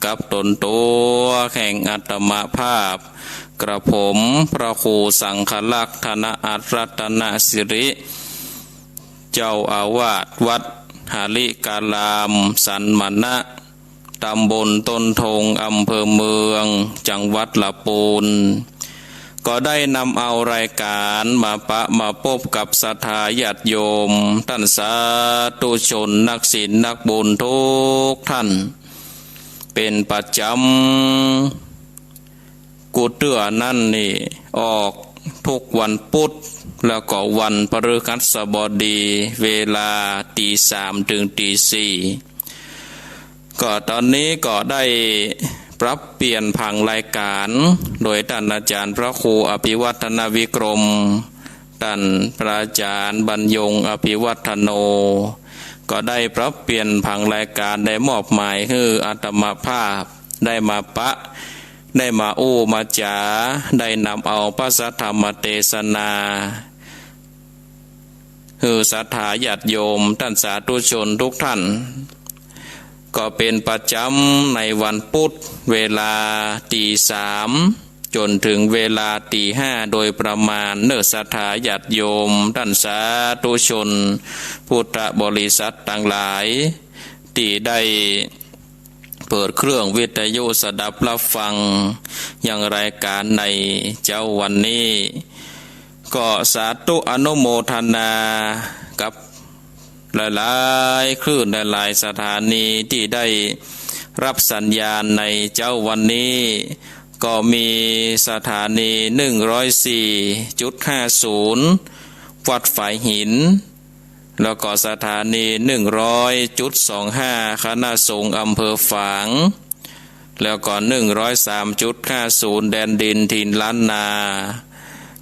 กับตนตัวแห่งอัตมภาพกระผมพระครูสังฆลักษณะอัตรัตนสิริเจ้าอาวาสวัดหาลิกาลามสันมณะตำบลต้นทงอำเภอเมืองจังหวัดลำพูนก็ได้นำเอารายการมาพบกับศรัทธาญาติโยมท่านสาธุชนนักศีลนักบุญทุกท่านเป็นประจำกุเตื้อนั่นนี่ออกทุกวันพุธแล้วก็วันพฤหัสบดีเวลาตี 3 ถึงตี 4ก็ตอนนี้ก็ได้ปรับเปลี่ยนผังรายการโดยท่านอาจารย์พระครูอภิวัฒนวิกรมท่านพระอาจารย์บรรยงอภิวัฒโนก็ได้ปรับเปลี่ยนผังรายการได้มอบหมายให้อาตมาภาพได้มาได้มาอู้มาจาได้นำเอาพระสัทธรรมเทศนาคือศรัทธาญาติโยมท่านสาธุชนทุกท่านก็เป็นประจำในวันพุธเวลาตี 3จนถึงเวลาตี 5โดยประมาณเนื้อศรัทธาญาติโยมท่านสาธุชนพุทธบริษัทต่างหลายที่ได้เปิดเครื่องวิทยุสดับรับฟังอย่างรายการในเจ้าวันนี้ก็สาธุอนุโมทนากับหลายๆคลื่นหลายๆสถานีที่ได้รับสัญญาณในเจ้าวันนี้ก็มีสถานี 104.50 วัดฝายหินแล้วก็สถานี 100.25 คณะสงฆ์อำเภอฝางแล้วก็ 103.50 แดนดินถิ่นล้านนา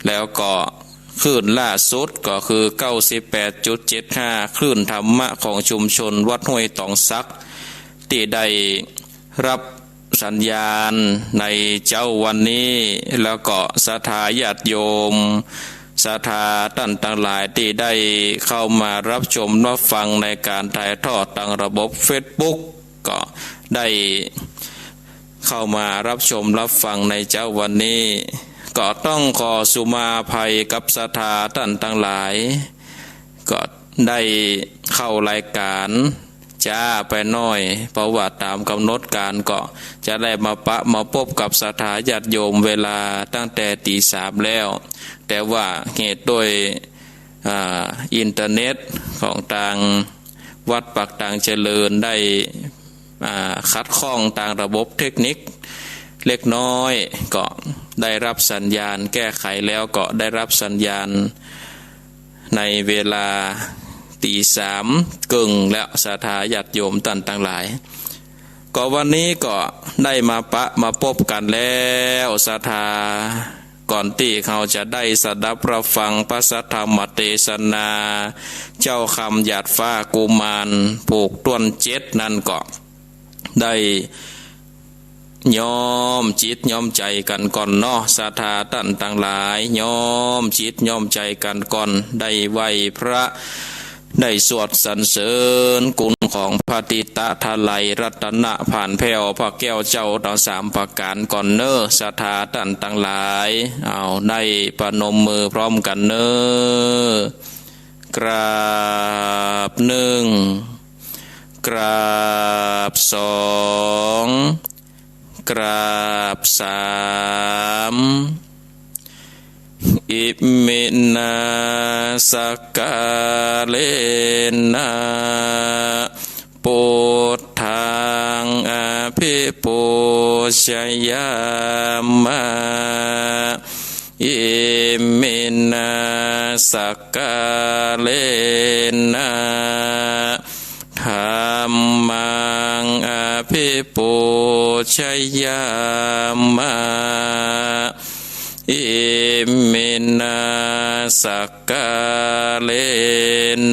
แล้วก็คลื่นล่าสุดก็คือ 98.75 คลื่นธรรมะของชุมชนวัดห้วยตองซักที่ได้รับสัญญาณในเจ้าวันนี้แล้วก็ศรัทธาญาติโยมศรัทธาท่านทั้งหลายที่ได้เข้ามารับชมรับฟังในการถ่ายทอดทางระบบ Facebook ก็ได้เข้ามารับชมรับฟังในเจ้าวันนี้ก็ต้องขอสุมาภัยกับศรัทธาท่านทั้งหลายก็ได้เข้ารายการจ้าไปน้อยเพราะว่าตามกำหนดการก็จะได้มาพบกับศรัทธาญาติโยมเวลาตั้งแต่ตี 3แล้วแต่ว่าเหตุโดยอินเทอร์เน็ตของทางวัดปักทางเจริญได้ขัดข้องทางระบบเทคนิคเล็กน้อยก็ได้รับสัญญาณแก้ไขแล้วก็ได้รับสัญญาณในเวลาตี 3 กึ่งแล้วศรัทธาญาติโยมท่านทั้งหลายก็วันนี้ก็ได้มาพบกันแล้วศรัทธาก่อนที่เขาจะได้สดับรับฟังพระสัทธรรมเทศนาเจ้าคำหยาดฟ้ากุมารผูกต้น7นั่นก็ได้ยอมจิตยอมใจกันก่อนเนาะศรัทธาท่านทั้งหลายยอมจิตยอมใจกันก่อนได้ไหวพระได้สวดสรรเสริญคุณของพระติตะทไลยรัตนะผ่านแผ่วพระแก้วเจ้าทั้ง3ประการก่อนเน้อศรัทธาท่านทั้งหลายเอาได้ประนมมือพร้อมกันเน้อกราบ1กราบ2กราบ3อิมินาสกาเลนะพุทธังอภิปูชยามะอิมินาสกาเลนะธัมมังอภิปูชยามะอิมินาสกาเล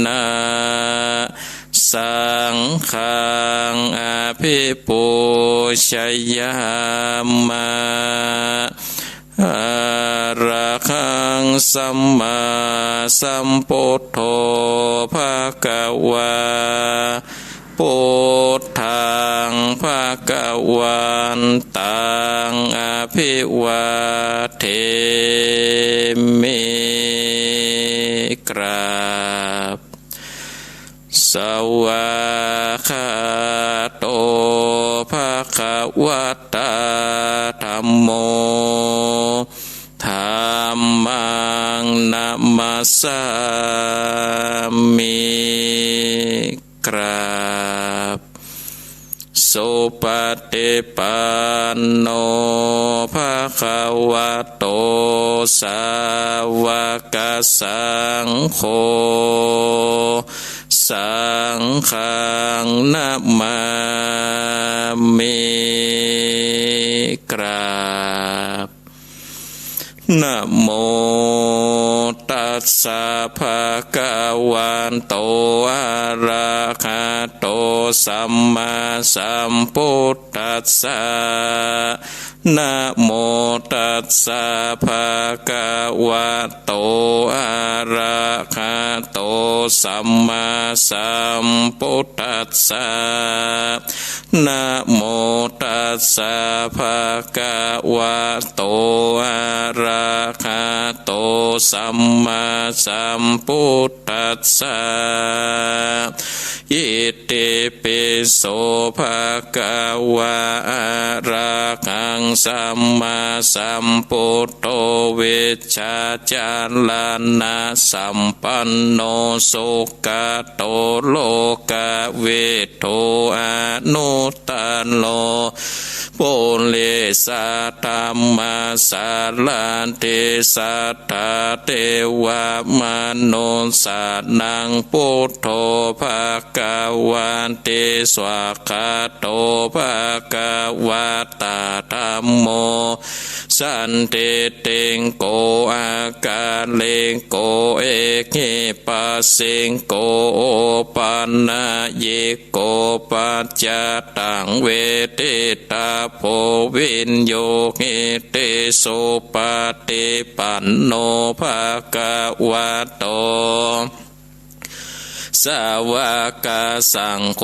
นะสังฆังอภิปูชยามะอะระหังสัมมาสัมพุทโธภะคะวะ พุทธังภควันตังอภิวาเทมิกราบสวากขาโตภควตาธัมโมธัมมังนัมมัสสามิกราบสุปฏิปันโนภควโตสาวกสังโฆสังฆังนะมามิกราบนะโมตัสสะภะคะวันโตอะระหะโตสัมมาสัมพุทธัสสะนะโมตัสสะภะคะวะโตอะระหะโตสัมมาสัมพุทธัสสะนะโมตัสสะภะคะวะโตอะระหะโตสัมมาสัมพุทธัสสะอิติปิโสภะคะวะอะระหังสัมมาสัมพุทโธวิชชาจารณะสัมปันโนสุขโตโลกวิทูอนุตตโลปุเรสะธัมมาสาลันติสัทธาเทวมนุสสานังพุทโธภวันติสวากขาโตภควตาธัมโมสันติติงโกอากาเลงโกเอหิปัสสิงโกปันนาเยโกปัจจตังเวทิตาโพวินโยหิติสุปฏิปันโนภควโตสาวกสังโฆ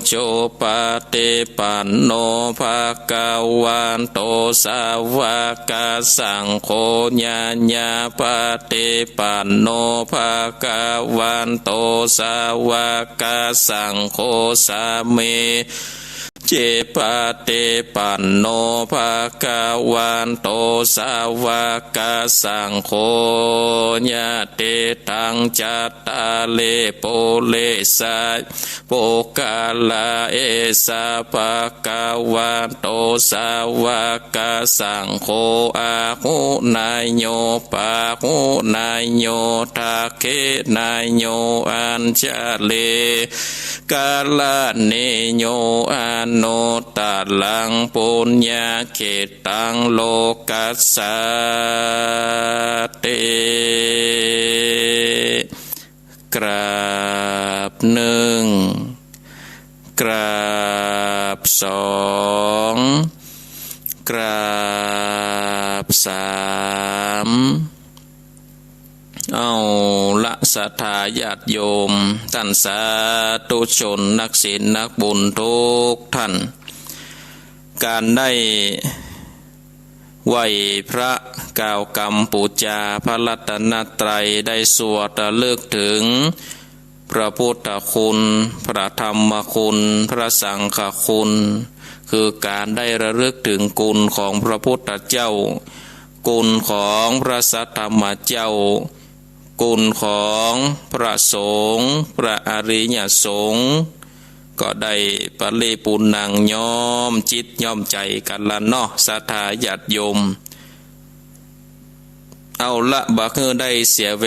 โจปฏิปันโนภคะวันโตสาวกสังโฆญาญาปฏิปันโนภคะวันโตสาวกสังโฆสามีเจปฏิปันโนภคะวันโตสาวกสังโฆญาติตังจัตตาเลโปเลสะโปกาลาเอสะภคะวันโตสาวกสังโฆอาหุนายโยปะหุนายโยทักเขนายโยอัญชเลกาลเนโยอันโนตัลลังปุญญาเขตังโลกัสสติกราบหนึ่งกราบสองกราบสามเอาละศรัทธาญาติโยมท่านสาธุชนนักศีลนักบุญทุกท่านการได้ไหวพระกล่าวกรรมปูจาพระรัตนตรัยได้สวดระลึกถึงพระพุทธคุณพระธรรมคุณพระสังฆคุณคือการได้ระลึกถึงคุณของพระพุทธเจ้าคุณของพระสัทธรรมเจ้าคุณของพระสงฆ์พระอริยสงฆ์ก็ได้ปริปุณังย่อมจิตย่อมใจกันละเนาะศรัทธาญาติโยมเอาละบักได้เสียเว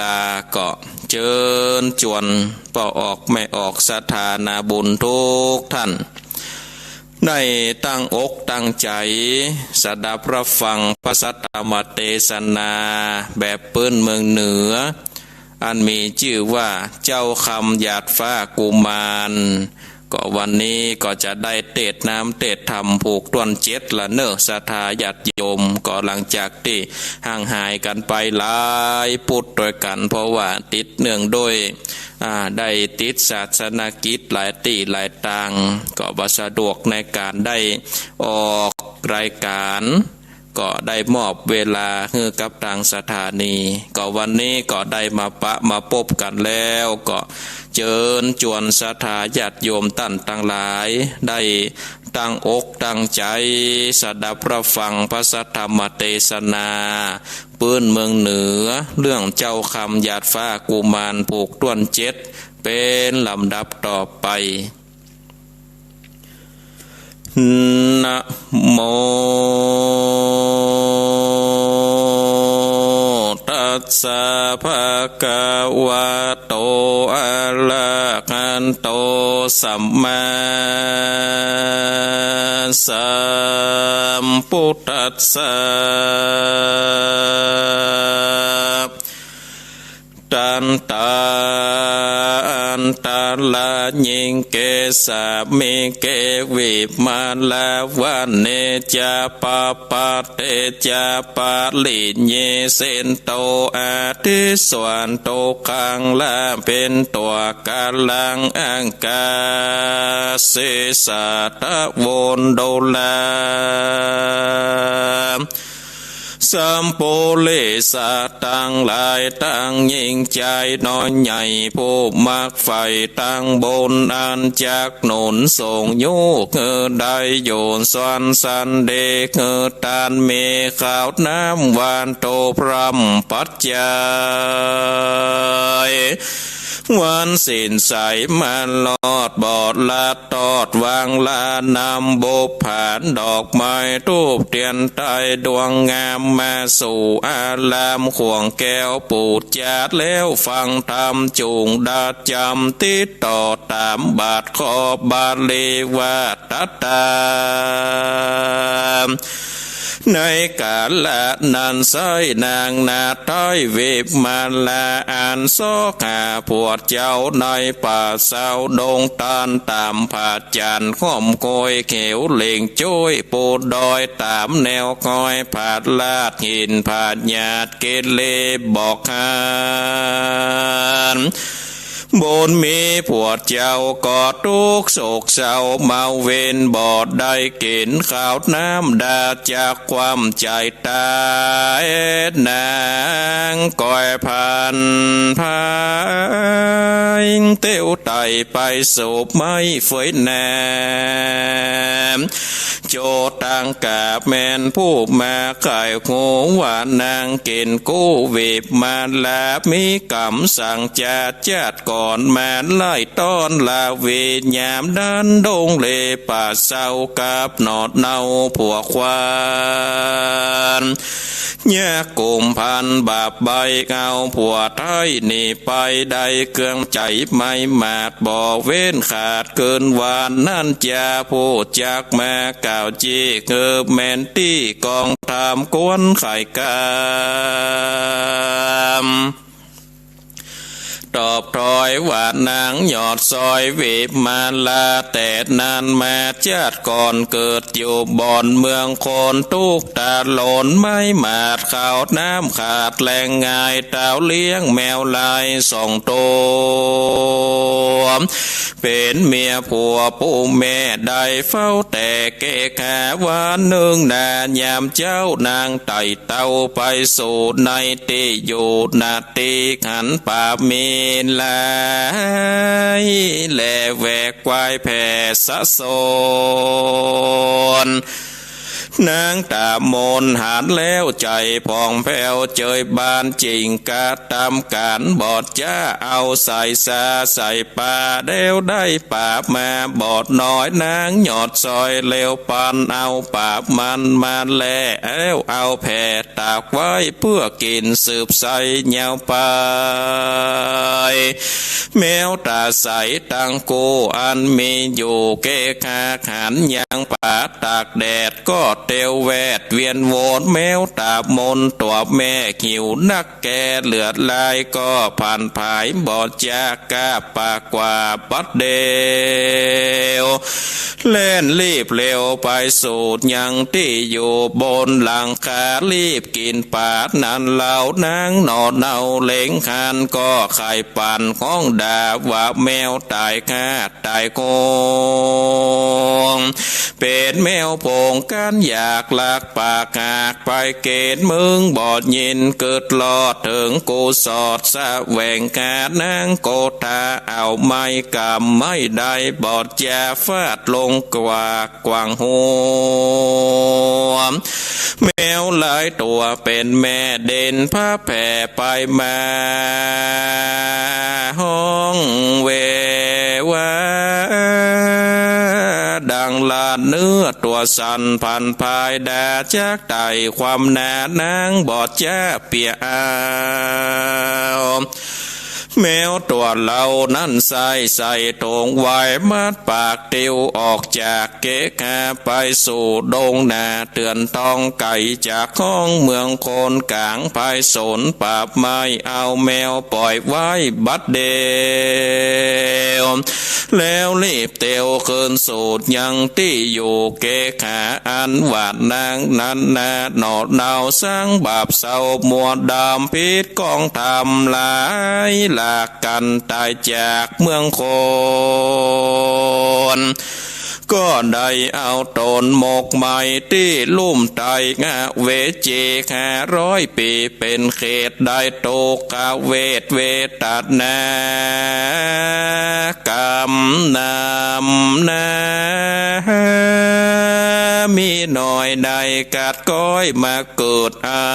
ลาก็เชิญจวนปออกไม่ออกศรัทธานาบุญทุกท่านได้ตั้งอกตั้งใจสดับรับฟังพระสัทธรรมเทศนาแบบปื้นเมืองเหนืออันมีชื่อว่าเจ้าคำหยาดฟ้ากุมารก็วันนี้ก็จะได้เทศน้ำเทศธรรมผูกต้นเจ็ดละเนอศรัทธาญาติโยมก็หลังจากที่ห่างหายกันไปหลายปุดโดยกันเพราะว่าติด เนื่องโดยได้ติดศาสนกิจหลายตีหลายต่างก็บ่สะดวกในการได้ออกรายการก็ได้มอบเวลาให้กับทางสถานีก็วันนี้ก็ได้มาพบกันแล้วก็เชิญชวนศรัทธาญาติโยมตั้นทั้งหลายได้ตั้งอกตั้งใจสดับรับฟังพระสัทธรรมเทศนาปื้นเมืองเหนือเรื่องเจ้าคำหยาดฟ้ากุมารผูกต้วนเจ็ดเป็นลำดับต่อไปนะโมตัสสะภะคะวะโตอะระหะโตสัมมาสัมพุทธัสสะตันตาอันตาลาญิงเกสามิเกวิมาลาวันเนจาปาปาเตจาปาลิเยเซนโตอาทิสวนโตคังลาเป็นตัวกาลังอังกาเสสะตะวนโดลาสัมโพเลสะตั้งหลายตั้งยิ่งใจน้อยใหญ่ผู้มักไฟตั้งบนอันจากหนุนส่งโยกได้โยนสวนสันเดกตานเมขาวน้ำวานโตพรำปัจจัยวันสิ้นใสมันลอดบอดลาตอดวางลานำบุพผานดอกไม้ทูบเทียนไตดวงงามมาสู่อารามขวงแก้วปูดจาดแล้วฟังธรรมจูงดาจำติดต่อตามบาทขอบาลีวาตัตตาในกาละนันไซนางนาต้อยเวบมาลาอันโซกาปวดเจ้าในป่าเศร้าดงตานตามผาจันข้อมโกยเขียวเล่งจ้อยปูดดอยตามแนวคอยผาดลาดหินผาดหยาดเกเลบอกฮานบนมีปวดเจ้าก็ทุกโศกเศร้าเมาเวนบอดได้กินข้าวน้ำดาจากความใจตายนางก้อยพันพายเต้วไตไปสูบไม่ฝอยแนมโจตังกาแมนผู้มาไก่หัวานางกินกู้วีบมาลามีกำสั่งจัดก่อนแมนไล่ต้อนลาวียามดันดงเลป่าเศร้ากับหนอดเนาผัวควานแยกกลุ่มพันบาปใบเงาผัวไทยนี่ไปได้เครื่องใจไม่มาดบ่เว้นขาดเกินวานนั่นจะผู้จากแม่กล่าวจีเงือแมนตี้กองทำกวนไข่กามตอบถอยว่านางหยอดซอยวีบมาลาแต่นานมาชาติก่อนเกิดอยู่บ่อนเมืองคนทุกตาหล่นไม่มาดข่าวน้ำขาดแรงง่ายเต่าเลี้ยงแมวลายส่องโตเป็นเมียผัวผู้แม่ได้เฝ้าแต่เกะขาวานหนึ่งนายามเจ้านางไต่เต้าไปสู่ในตีอยู่นาตีขันป่ามีลายแลแวกควายแผ่สะโซนนางตามนหานแล้วใจพองแผ้วเจยบานจริงกาตามการบอดจ้าเอาใส่ซาใส่ป่าเดวได้ป่ามาบอดน้อยนางหยอดซอยเลวปันเอาป่ามันมาแลเอาแผ่ตากไว้เพื่อกินสืบใส่เงาไปแมวตาใสตังกูอันมีอยู่เกคาขันยังป่าตากแดดก็ เตียวแวดเวียนโวนแมวตาบมนตัวแม่หิวนักแกเลือดลายก็ผ่านผายบอดจากกาปากกว่าปัดเดียวเล่นรีบเร็วไปสูดยังที่อยู่บนหลังคารีบกินปาดนั้นเหล่านางนอนเนาเล็งคันก็ไข่ปั่นของดาว่าแมวตายคาตายโกงเป็นแมวโผงกันอยากลักปากหากไปเกตมึงบอดยินเกิดลอดถึงกูสอดสะแหวงกาดนางโกตาเอาไม่กำไม่ได้บอดยาฟาดลงกว่ากวางหัวแมวหลายตัวเป็นแม่เด่นผ้าแผ่ไปมาห้องเววาดังลาดเนื้อตัวสันพันพายดาจากไตความหนานางบอดจ้าเปียแมวตัวเรานั่นใส่โถงไว้มัดปากติวออกจากเกะกาไปสู่ดงนาเตือนทองไก่จากห้องเมืองโคนกลางภายสนปราบไม้เอาแมวปล่อยไว้บัดเดียวแล้วรีบเตียวคืนสูดยังที่อยู่เกะขาอันหวาดนางนั้นนาหนอดเนาสร้างบาปเศร้ามัวดำพิษกองทำลายลากันตายจากเมืองโคนก็ได้เอาตนหมกไม้ที่ลุ่มไตงะเวจี500 ปีเป็นเขตได้โตกาเวทเวตัดนากรรมนำนามีหน่อยใดกัดก้อยมาเกิดเอา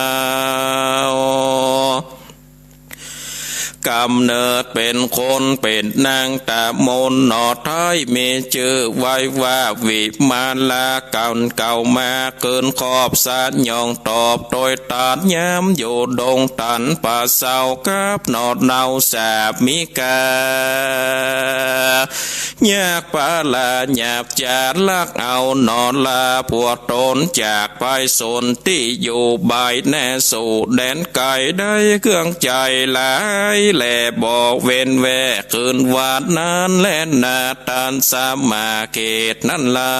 กำเนิดเป็นคนเป็นนางตามนหนอท้ายมีชื่อไว้ว่าวิมาลาเก่ามาเกินขอบสารยองตอบโดยตาดย้ำอยู่ดงตันป่าเศร้ากับหนอดเนาแสบมิกายากปาลาหยาบจาดลักเอานอนลาปวดตนจากไปสนที่อยู่ใบแน่สู่แดนไก่ได้เครื่องใจหลายแหล่บอกเว้นแวกคืนวาดนั้นแล่นนาตานสามาเขตนั่นลา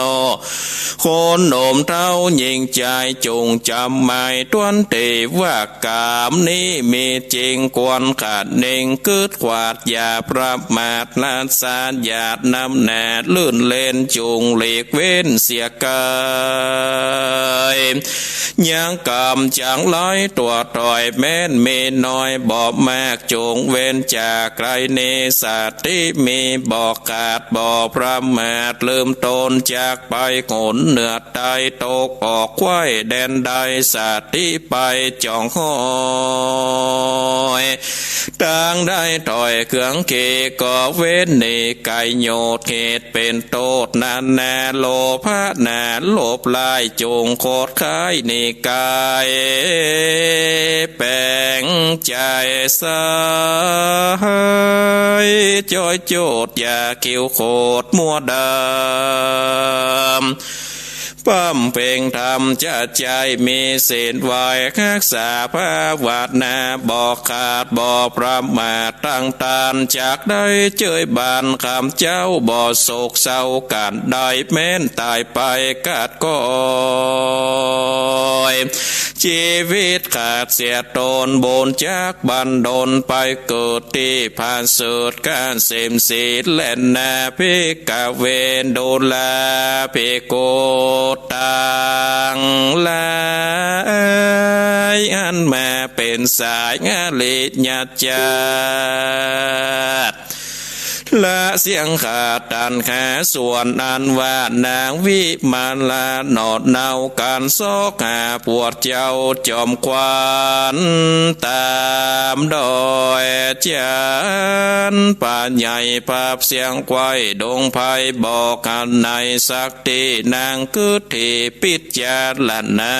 วคนโหนมเท้ายิงใจจงจำหมายตวนเตว่ากามนี้มีจริงควรขาดเน่งคืดขวาดอย่าประมาทลาดสาดหยาดนำแหนลื่นเล่นจุงหลีกเว้นเสียกายยังกำจังร้อยตัวต่อยแม่นเมน้อยบอกมากจงเว้นจากไกลเนสัตติมีบอกขาดบอกประมาทลืมตนจากไปโขนเหนือใต้ตกออกควายแดนใดสัตติไปจองห้อยต่างได้ต่อยเครื่องเกก็เว้นในไก่โยดเหตุเป็นโทษนานาโลภะนาโลภลายจงโคตรคายในกายแปลงใจสายจอยโจดอย่าคิวโคตรมัวดำปั้มเพ่งทำจะใจมีเส้นไหวรักษาภาวนาบอกขาดบอกประมาทตั้งตานจากได้เจยบานคำเจ้าบ่โศกเศร้าการได้แม้นตายไปกาดก้อยชีวิตขาดเสียตนบนจากบันดลไปเกิดที่ผ่านเสดการเสมสีแล่นนาพิกาเวนโดลาพิโกตังลายอันมาเป็นสายงาลิญาจัดละเสียงขาดตันขาส่วนอันว่านางวิมาลาหนอดเนาการซอกหาปวดเจ้าจอมควันตามดอยจันป่าใหญ่ภาพเสียงควายดงไผ่บอกกันในสักทีนางคือที่ปิดจารณา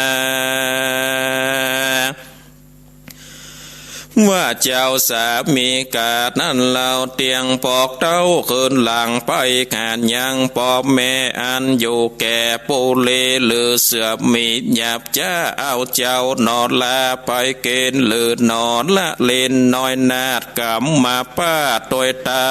ว่าเจ้าสามีกาดนั่นเราเตียงปอกเต้าคืนหลังไปขาดยังปอบแม่อันอยู่แก่ปูเลหรือเสือมีหยับจ้าเอาเจ้านอนลาไปเกณฑ์หรือนอนละเล่นน้อยนาดกำมาป้าตัวตา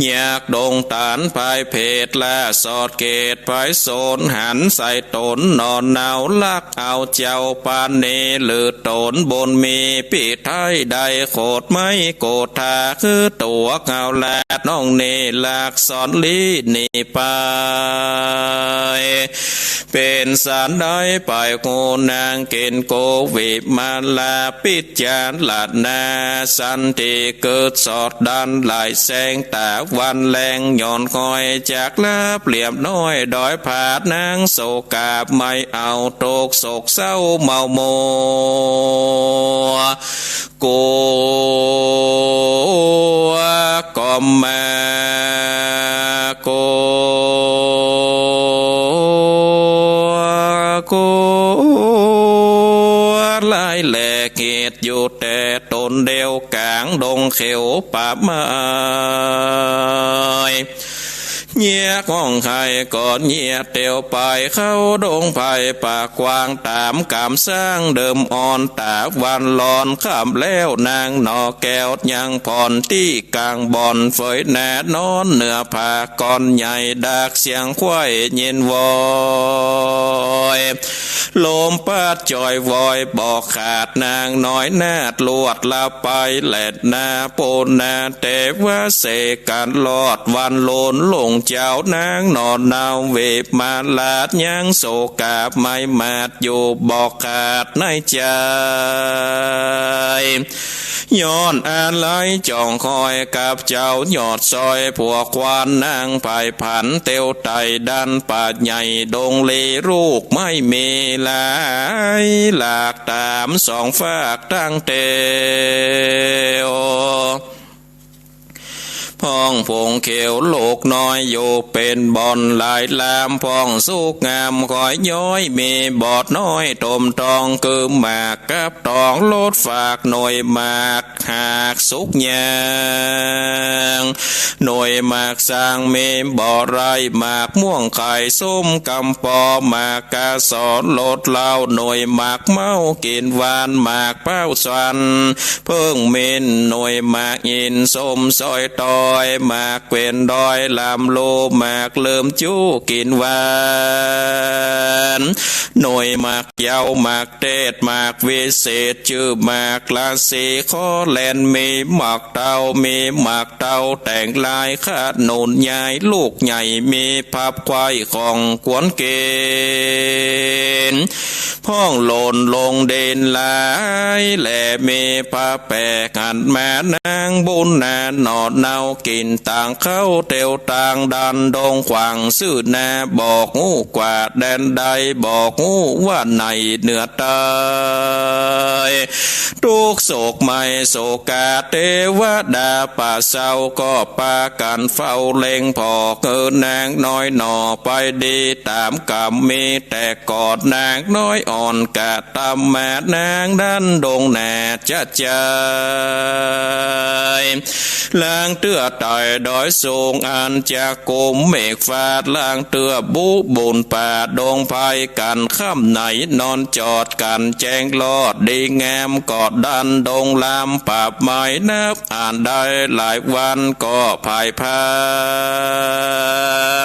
อยากดงตานภายเพศละสอดเกตภายโซนหันใส่ตนนอนเนาลักเอาเจ้าปานเนหรือตนบนมีปีไทยใดโคดไม่โกธาคือตัวเงาแลดน้องเนลักสอนลีนีไปเป็นสารได้ไปโกนางเกณฑ์โกวิมาลาปิจารลาดนาสันติเกิดสอดดันหลายแสงตาวันแรงย่อนคอยจากลาเปลี่ยมน้อยดอยผาดนางโศกาบไม่เอาโตกโศกเศร้าเมาโมโกกอมมาโกลายแหลกเกตอยู่แต่ตนเดียวกลางดงเขียวป่าไม้เงียก้องไข่ก่อนเงียเตียวไปเข้าดงไผ่ป่ากว้างตามกำสร้างเดิมอ่อนตาวันหลอนข้ามแล้วนางนอแก้วยังผ่อนที่กลางบ่อนเฟยแน่นอนเหนือผาก่อนใหญ่ดักเสียงควายเย็นวอยลมพัดจอยวอยบอกขาดนางน้อยนาดลวดลาไปแหลดนาโปนาเตว่าเสกันลอดวันโลนลงเจ้านางนอนนาวเวบมาลาดยังโศกาบไม่มาดอยู่บอกขาดในใจย้อนอะไรจ้องคอยกับเจ้าหยอดซอยพวกควานนางภายผันเตียวไตดันป่าใหญ่ดงเลลูกไม่มีลายหลากตามสองฝากตั้งเตียวพ้องพงเขียวโลกน้อยอยู่เป็นบอนหลายลามพ้องสุกงามคอยย้อยมีบอดน้อยตมตองคือหมากกับตองโลดฝากหน่วยหมากหากสุกยางหน่วยหมากสร้างเมบ่อไรหมากม่วงไข่ส้มกำปอหมากกาสอนโลดเหล้าหน่วยหมากเมากินหวานหมากเป้าสวันเพิ่งเมนหน่วยหมากอินส้มซอยตอหมากเกวนดอยลำโลหมากเริ่มจู้กินหวานหน่วยหมากเยาหมากเทศหมากวิเศษชื่อหมากลาสีข้อแลนมีหมากเต้ามีหมากเต้าแต่งลายคาดหนุนใหญ่ลูกใหญ่มีพับควายของกวนเกณฑ์พ้องหล่นลงเด่นลายแหล่มีผ้าแปะกันแม่นางบุญนานอดเนากินต่างเข้าเตียวต่างดันดงขวางซื่อนาบอกงูกว่าแดนใดบอกงูว่าในเหนือใต้ทุกโศกไม่โศกาเทวดาป่าเศร้าก็ปากันเฝ้าเล็งพอเกินนางน้อยหนอไปดีตามกรรมมีแต่กอดนางน้อยอ่อนกะตามแม่นางดันดงแน่จะใจลางเตื้อต่อยดอยสูงอันจากกุมเมฆฟาดลางเตื้อบุบุญป่าดงไพกันค่ำไหนนอนจอดกันแจ้งลอดดีงามกอดดันดงลามปราบไม้นับอ่านได้หลายวันก็พ่ายพา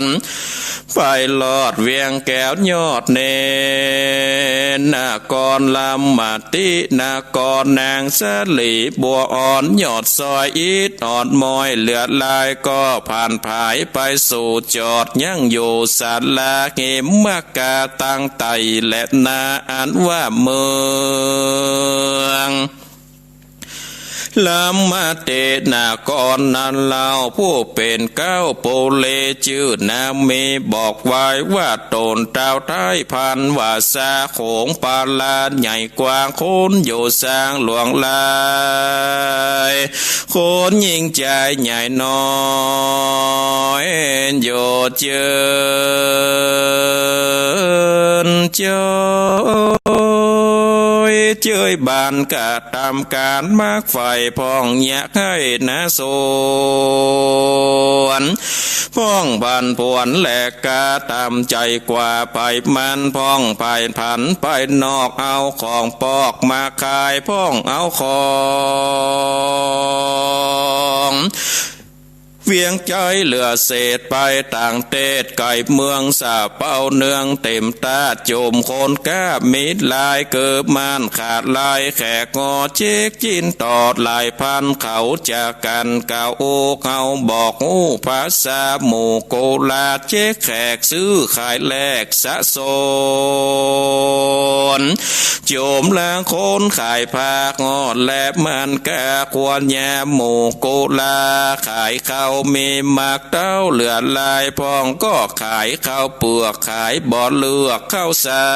นไปลอดเวียงแก้วยอดเนนากรลำมาตินากรนางสลีบัวอ่อนยอดซอยอีดอ่อนมอยเลือดลายก็ผ่านผายไปสู่จอดยังอยู่ศาลาเกมมกาตั้งไตและนาอ่านว่าเมืองลำมาเตนากรนั้นเล่าผู้เป็นเก้าโปเลชื่อนามีบอกไว้ว่าตนเต้าไทยพันว่าซาโขงปาลาใหญ่กว้างโคนอยู่สร้างหลวงลายโคนยิ่งใจใหญ่น้อยโยเจินจอย เจยบานกะตามการมากไฟพ้องอยากให้นะโซนพ้องพันผวนแหลกกาตามใจกว่าไปมันพ้องไปผันไปนอกเอาของปอกมาขายพ้องเอาของเวียงใจเหลือเศษไปต่างเตศไก่เมืองสาเป้าเนืองเต็มตาโจมคนก้ามิดลายเกิบมันขาดลายแขกงอเจ๊กจินตอดลายพันเขาจากกันเก่าโอเขาบอกอู้ภาษาหมู่โกลาเจ๊กแขกซื้อขายแลกสะสนโจมลางคนขายพากงอดแลบมันกะควรแยมหมู่โกลาขายเขามีหมากเต้าเหลือลายพองก็ขายข้าวเปลือกขายบ่อเลือกข้าวสา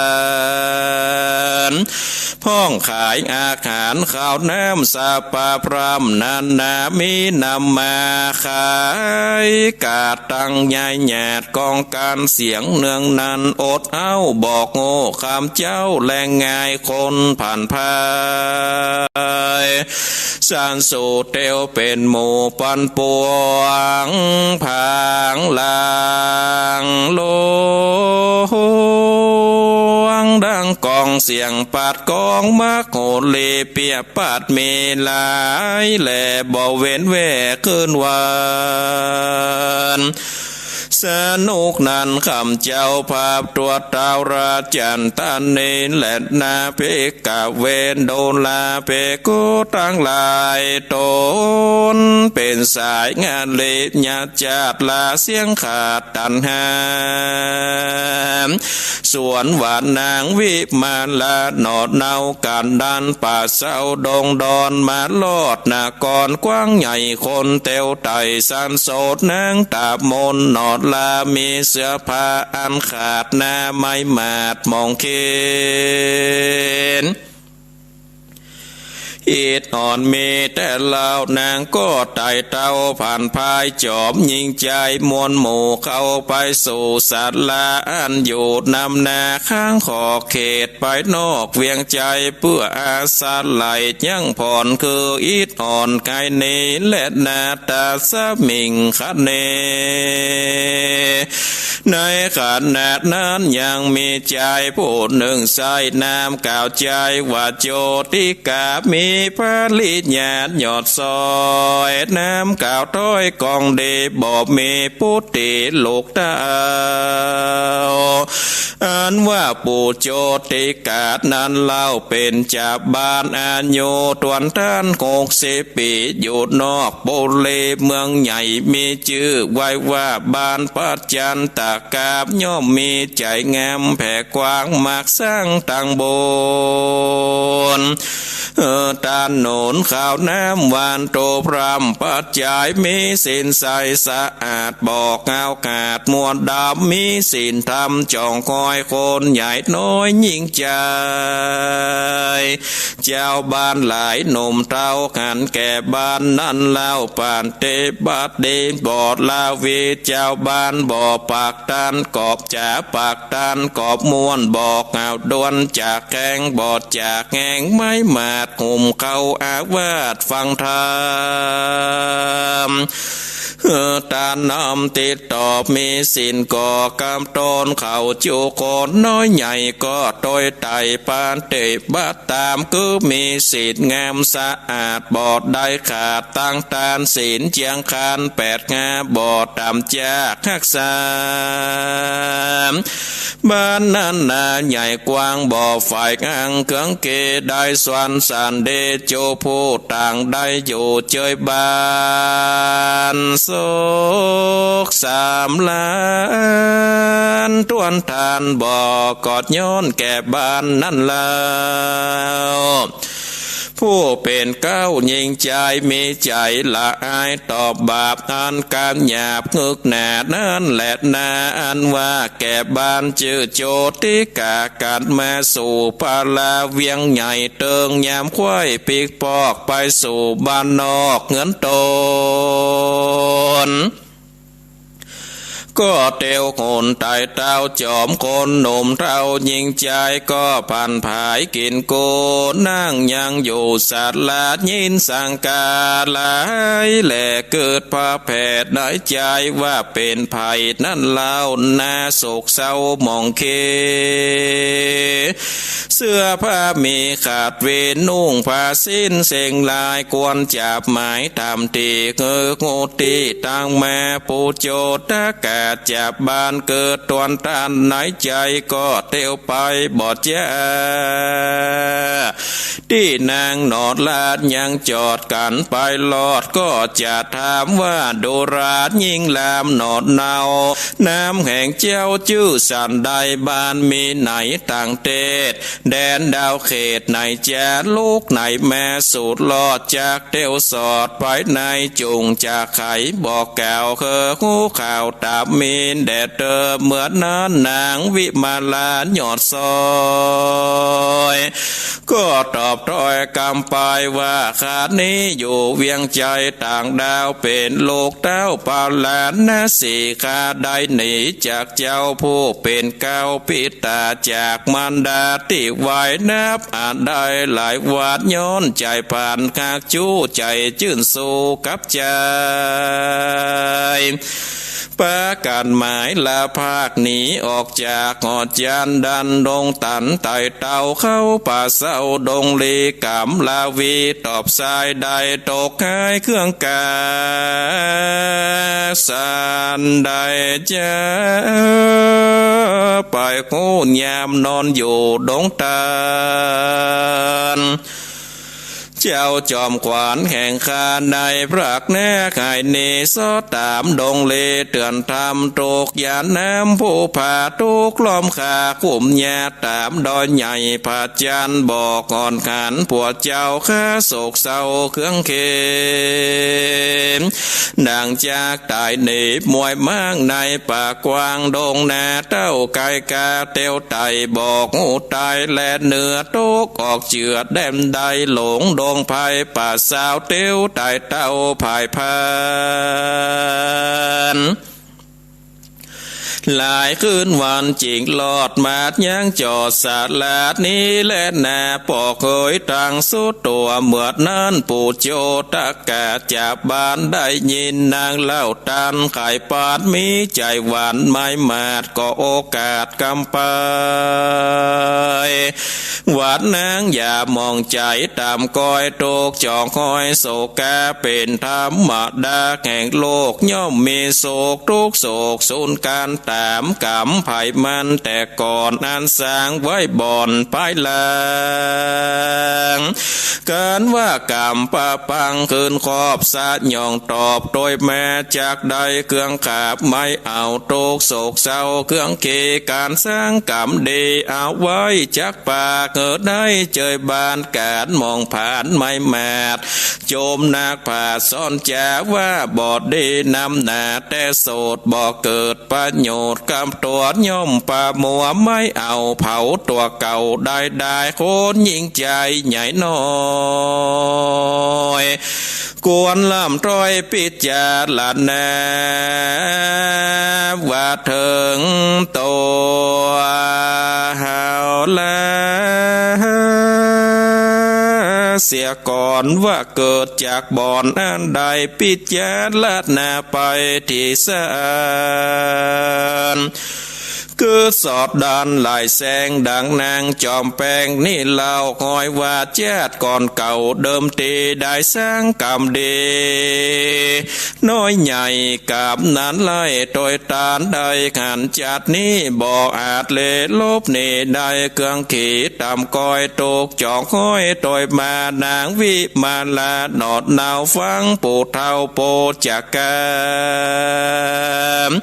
รพ้องขายอาหารข้าวน้ำสาปาพรำนันนามีนำมาขายกาตังใหญ่แหดกองการเสียงเนืองนันอดเอาบอกโง่คำเจ้าแรงง่ายคนผ่านพายสานสู่เตียวเป็นหมู่ปันปวงผางลางโลงดังกองเสียงปาดกองมักโหดเลเปียปาดเมลายแหล่บ่เว้นแว่คืนวันสนุกนั้นคำเจ้าภาพตัวดาวราจันตันเนนและนาเพกะเวนโดลาเพกุตั้งลายตนเป็นสายงานเลียจัดลาเสียงขาดตันหามส่วนหวานนางวิมาลาหนอดเนาการดันป่าเศร้าดงดอนมาลอดนากรกว้างใหญ่คนเตียวไต่สันโสดนางตาบมนหนอดลามีเสื้อผ้าอันขาดหน้าไม่มาดมองเข็นอิดอ่อนมีแต่เล่านางก็ไต่เต้าผ่านพายจอบยิงใจมวลหมู่เข้าไปสู่สัตว์ลาอันอยู่นำนาข้างขอเขตไปนอกเวียงใจเพื่ออาสาไหลยังผ่อนคืออิดอ่อนกายเนและนาตาสมิงคัดเนในขนาดนั้นยังมีใจผู้หนึ่งใส่น้ำกล่าวใจว่าโจติกามีพระลิญาณยอดซอยน้ำกล่าวถ้อยกองเดบอกมีพุทธิลูกดาวอันว่าปู่โจติกานั้นเล่าเป็นจากบ้านอายุตวนท่าน60 ปีอยู่นอกโบเลเมืองใหญ่มีชื่อไว้ว่าบ้านปัจจันตกาบย่อมมีใจงามแผ่กว้างมากสร้างตังโบนตาโหนนข้าวน้ำหวานโตพรำปัจจัยมีสินใสสะอาดบอกเงากาดมวลดำมีสินธรรมจองคอยคนใหญ่น้อยยิ่งใจเจ้าบ้านหลายหนุ่มเต้าขันแก่บ้านนั้นเล่าป่านเตบัดเดบอดลาวีเจ้าบ้านบ่อปากตันกอบจ่าปากตันกอบมวนบอกเอาดวนจากแกงบอดจากแงงไม้มาดหุ่มเข้าอาวาสฟังธรรมตานำติดตอบมีสินก่อกำตนเขาจูคนน้อยใหญ่ก็โดยไต่ปานเตบัดตามคือมีสินงามสะอาดบอดได้ขาดตั้งตานสินเจียงคาน8 งาบอดตามจากทักษาบ้านนั้นนาใหญ่กว้างบ่อฝ่ายอังเกืองเกได้สวนสันเดโจผู้ต่างได้อยู่เจยบ้านโศก3 ล้านตวนทานบ่อกอดย้อนแก่บ้านนั้นแล้วผู้เป็นเก้ายิงใจมีใจละอายตอบบาปอันการหยาบงึกหนานั้นแหละนาอันว่าแก่บ้านชื่อโจติกาการมาสู่ปาลาเวียงใหญ่เติงยามควายปีกปอกไปสู่บ้านนอกเงินตน ก็เตียวคนไต่เต้าจอมคนหนุ่มเต้ายิงใจก็พันผายกินโกนั่งยังอยู่สัตว์ลาดยินสังกาลายแหล่เกิดพระแผดน้อยใจว่าเป็นภัยนั่นเล่านาโศกเศร้ามองเคเสื้อผ้ามีขาดเวนุ่งผ้าสิ้นเสงลายกวนจับหมายทำตีเงืองูตีตั้งแม่ปูโจตากาจับบานเกิดตวนตันไหนใจก็เตียวไปบอดยาที่นางนอดลาดยังจอดกันไปลอดก็จะถามว่าโดราดยิ่งลามนอดเนาน้ำแห่งเจ้าชื่อสันใดบ้านมีไหนต่างเตศแดนดาวเขตไหนแจลูกไหนแม่สูดลอดจากเตียวสอดไปในจุงจากไขบอกแก้วเคอหูข่าวตาบมีนแดดเตอเหมือนนั้นนางวิมาลาหยอดซอยก็ตอบถอยกำไปว่าขาดนี้อยู่เวียงใจต่างดาวเป็นโลกเต้าปาลานนาสีขาได้หนีจากเจ้าผู้เป็นเก้าปิตาจากมันดาที่ไว้นับอาจได้หลายวาดย้อนใจผ่านคากจู้ใจจื่นสู้กับใจประการหมายลาภาคหนีออกจากหอดยานดันดงตันไต่เต่าเข้าป่าเศร้าดงลีกำลาวีตอบสายใดตกหายเครื่องกาสานใดจะไปหูยามนอนอยู่ดงตาลเจ้าจอมขวานแห่งคาในพระแน่ไข่เนซอตามดงเลเตือนทำตกยานน้ำผู้ผ่าทุกล้อมขาขุมแย่ตามดอยใหญ่ผาจันบอกก่อนขันปวดเจ้าข้าโศกเศร้าเครื่องเข็มดังจากตายหนีมวยมั่งในป่ากว้างดงนาเต้าไก่กาเตียวไตบอกหูตายแลเนื้อทุกออกเจือดแดมใดหลงดงภัยป่าสาวเตียวไตเต้าภายพันหลายคืนวันจิงหลอดมาดยังจอดสาลาดนี้และนาปอกเคยตังสุดตัวเมื่อนั้นปู่โจตากาจับบานได้ยินนางเล่าตันไข่ปาดมีใจหวานไม่มาดก็โอกาสกำไปหวานนางอย่ามองใจตามก้อยโตกจองคอยโศกาเป็นธรรมดาแห่งโลกย่อมมีโศกทุกโศกสูญการตามกรรมไผ่มันแต่ก่อนอันสร้างไว้บ่อนปลายลางการว่ากรรมประปังคืนขอบสาดย่องตอบโดยแม่จากใดเครื่องขาบไม่เอาโตกโศกเศร้าเครื่องเกการสร้างกรรมดีเอาไว้จากปากเกิดได้เจยบานการมองผ่านไม่แมดโจมนักผ่าซ่อนแจว่าบอดดีนำหนาแต่โสดบอกเกิดประโยชน์กำตัวย่อมป่ามัวไม่เอาเผาตัวเก่าได้โคนยิ่งใจใหญ่น้อยกวนลำต้อยปิจจารณาว่าถึงตัวเฮาลาเสียก่อนว่าเกิดจากบ่อนอันใดปิจจารณาไปที่ศาลคือสอดดันลายแสงดังนางจอมแปงนี่เล่าคอยว่าแจ๊ดก่อนเก่าเดิมทีได้สร้างกรรมดีน้อยใหญ่กับนั้นไล่โดยตานได้ขันจัดนี้บ่อาจเลลบนี่ได้เครื่องขีดตามก้อยตกจอกห้อยโดยมานางวิมาลาหนอดนาวฟังปูเท่าโปจักกาม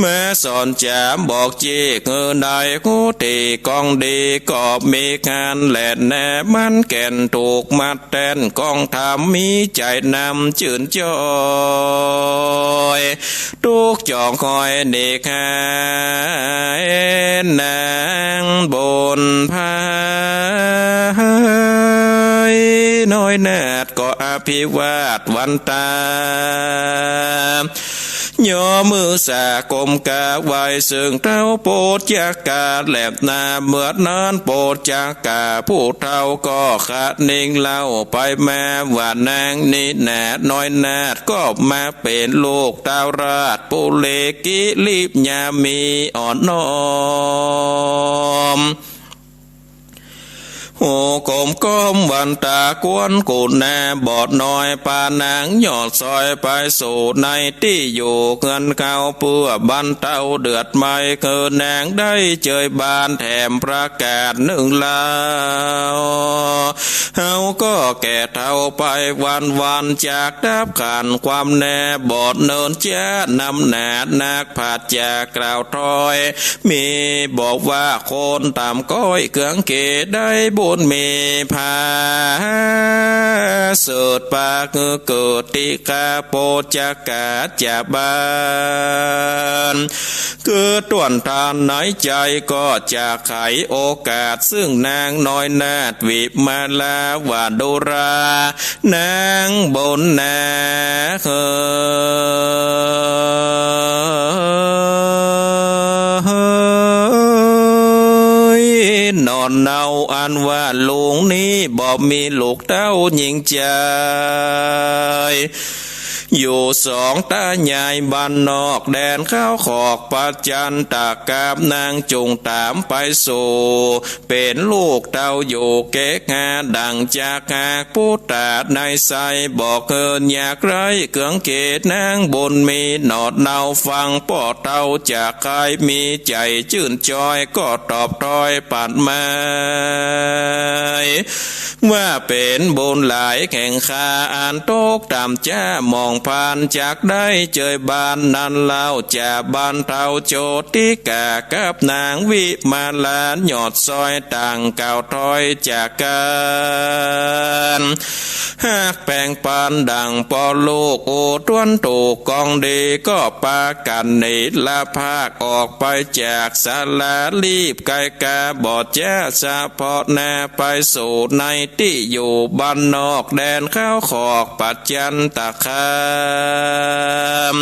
แม่สอนแจมบอกจีเงินได้กูตีกองดีก็มีงานแหลนแน่มันแก่นถูกมัดแตนกองทำมีใจนำจื่นจอยทุกจองคอยเด็กหายนางบนพายน้อยแนดก็อภิวาทวันตา ย่อมือสากมกาไว้ซึ่งเท้าโปรดจากาแหลบนาเมื่อนั้นโปรดจากาผู้เท่าก็ขะนิ่งเล่าไปแม่ว่านางนิแนดน้อยนาดก็มาเป็นลูกดาวราชปุเลกิลิบยามีอ่อนน้อมโหกมก้มวันตากวนกูแน่บอดน้อยปานางยอดซอยไปสู่ในที่อยู่เงินเขาเพื่อบันเทาเดือดไม่เกินนางได้เจยบานแถมประกาศหนึ่งลาวเฮาก็แก่เท่าไปวันจากดับขันความแน่บอดเนินแจ้นำแนดนักผาดจากกล่าวถอยมีบอกว่าคนตามก้อยเกืองเกได้บุญมีพาเสิดปากเกิดติกาโปจักกาจะบานเกิดต่วนทานไหนใจก็จะไขโอกาสซึ่งนางน้อยนาดวิมาลาวาดุรานางบนนานอนเนาอันว่าลุงนี้บ่มีลูกเต้าหญิงใจอยู่สองตาใหญ่บ้านนอกแดนข้าวขอกปัจจันตากาบนางจุงตามไปสู่เป็นลูกเต้าอยู่เก๊กงาดังจากหากผู้ตาดในใสบอกเกินอยากไรเกืองเกตนางบนมีหนอดเนาฟังป่อเต้าจากใครมีใจชื่นจอยก็ตอบถอยปัดมาว่าเป็นบุญหลายแข่งข้าอ่านโตกตามจ้ามองผ่านจากได้เจยบานนั้นเล่าจะบานเท่าโจติกากับนางวิมาลานหยอดซอยต่างเก่าถอยจากกันหากแปลงปานดังปอลูกโอตวนถูกกองดีก็ปากันนิละภาคออกไปจากศาลารีบไกกาบอดแจ้สะพอแน่ไปสู่ในที่อยู่บ้านนอกแดนข้าวขอกปัจจันตะคาม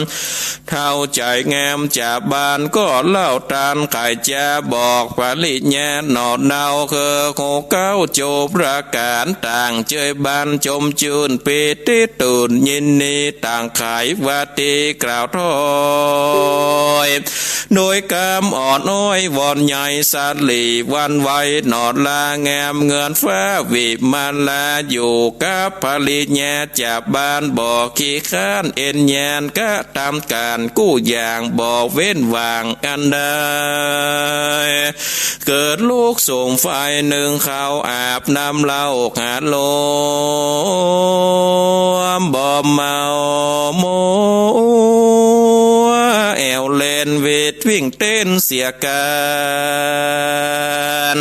เท่าใจแงมจากบ้านก็เล่าตานไข่จะบอกปริญญาหนอดเนาคือโคเก้าโจประการต่างเจยบ้านจมจืนปีติตื่นยินนีต่างขายวาตีกล่าวถอยโดยกามอ่อนอ้อยวอนใหญ่สัตลีวันไวหนอดลาแงมเงินฟ้าวิมาลาอยู่กับปริญญาจากบ้านบอกขี้ข้านเอ็นยานก็ตามการกู้อย่างบอกเว้นวางอันใดเกิดลูกส่งไฟหนึ่งเขาอาบน้ำเหล้าหาโลบ่เมาโมแอวเลนเวทวิ่งเต้นเสียกัน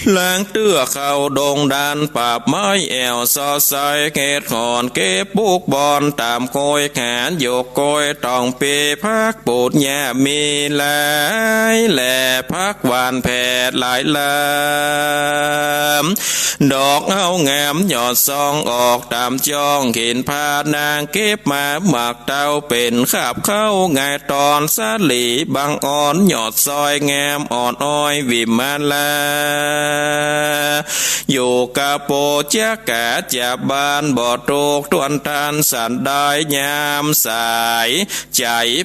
แหลงเตื้อเข้าดงดานปราบไม้แอวซอใสเกตขอนเก็บปุกบอนตามโคยแขนโยกโกยต้องเปพักปูดแย่มีหลายแหล่พักหวานแผดหลายลำดอกเอาแงมหยอดซองออกตามจ้องเห็นพานางเก็บมาหมักเต้าเป็นขับเข้าไงตอนสาลีบางอ่อนหยอดซอยแงมอ่อนอ้อยวิมาลาอยู่กับโปจักกะจะบานบ่อตกตวนทานสันได้ยามสายใจ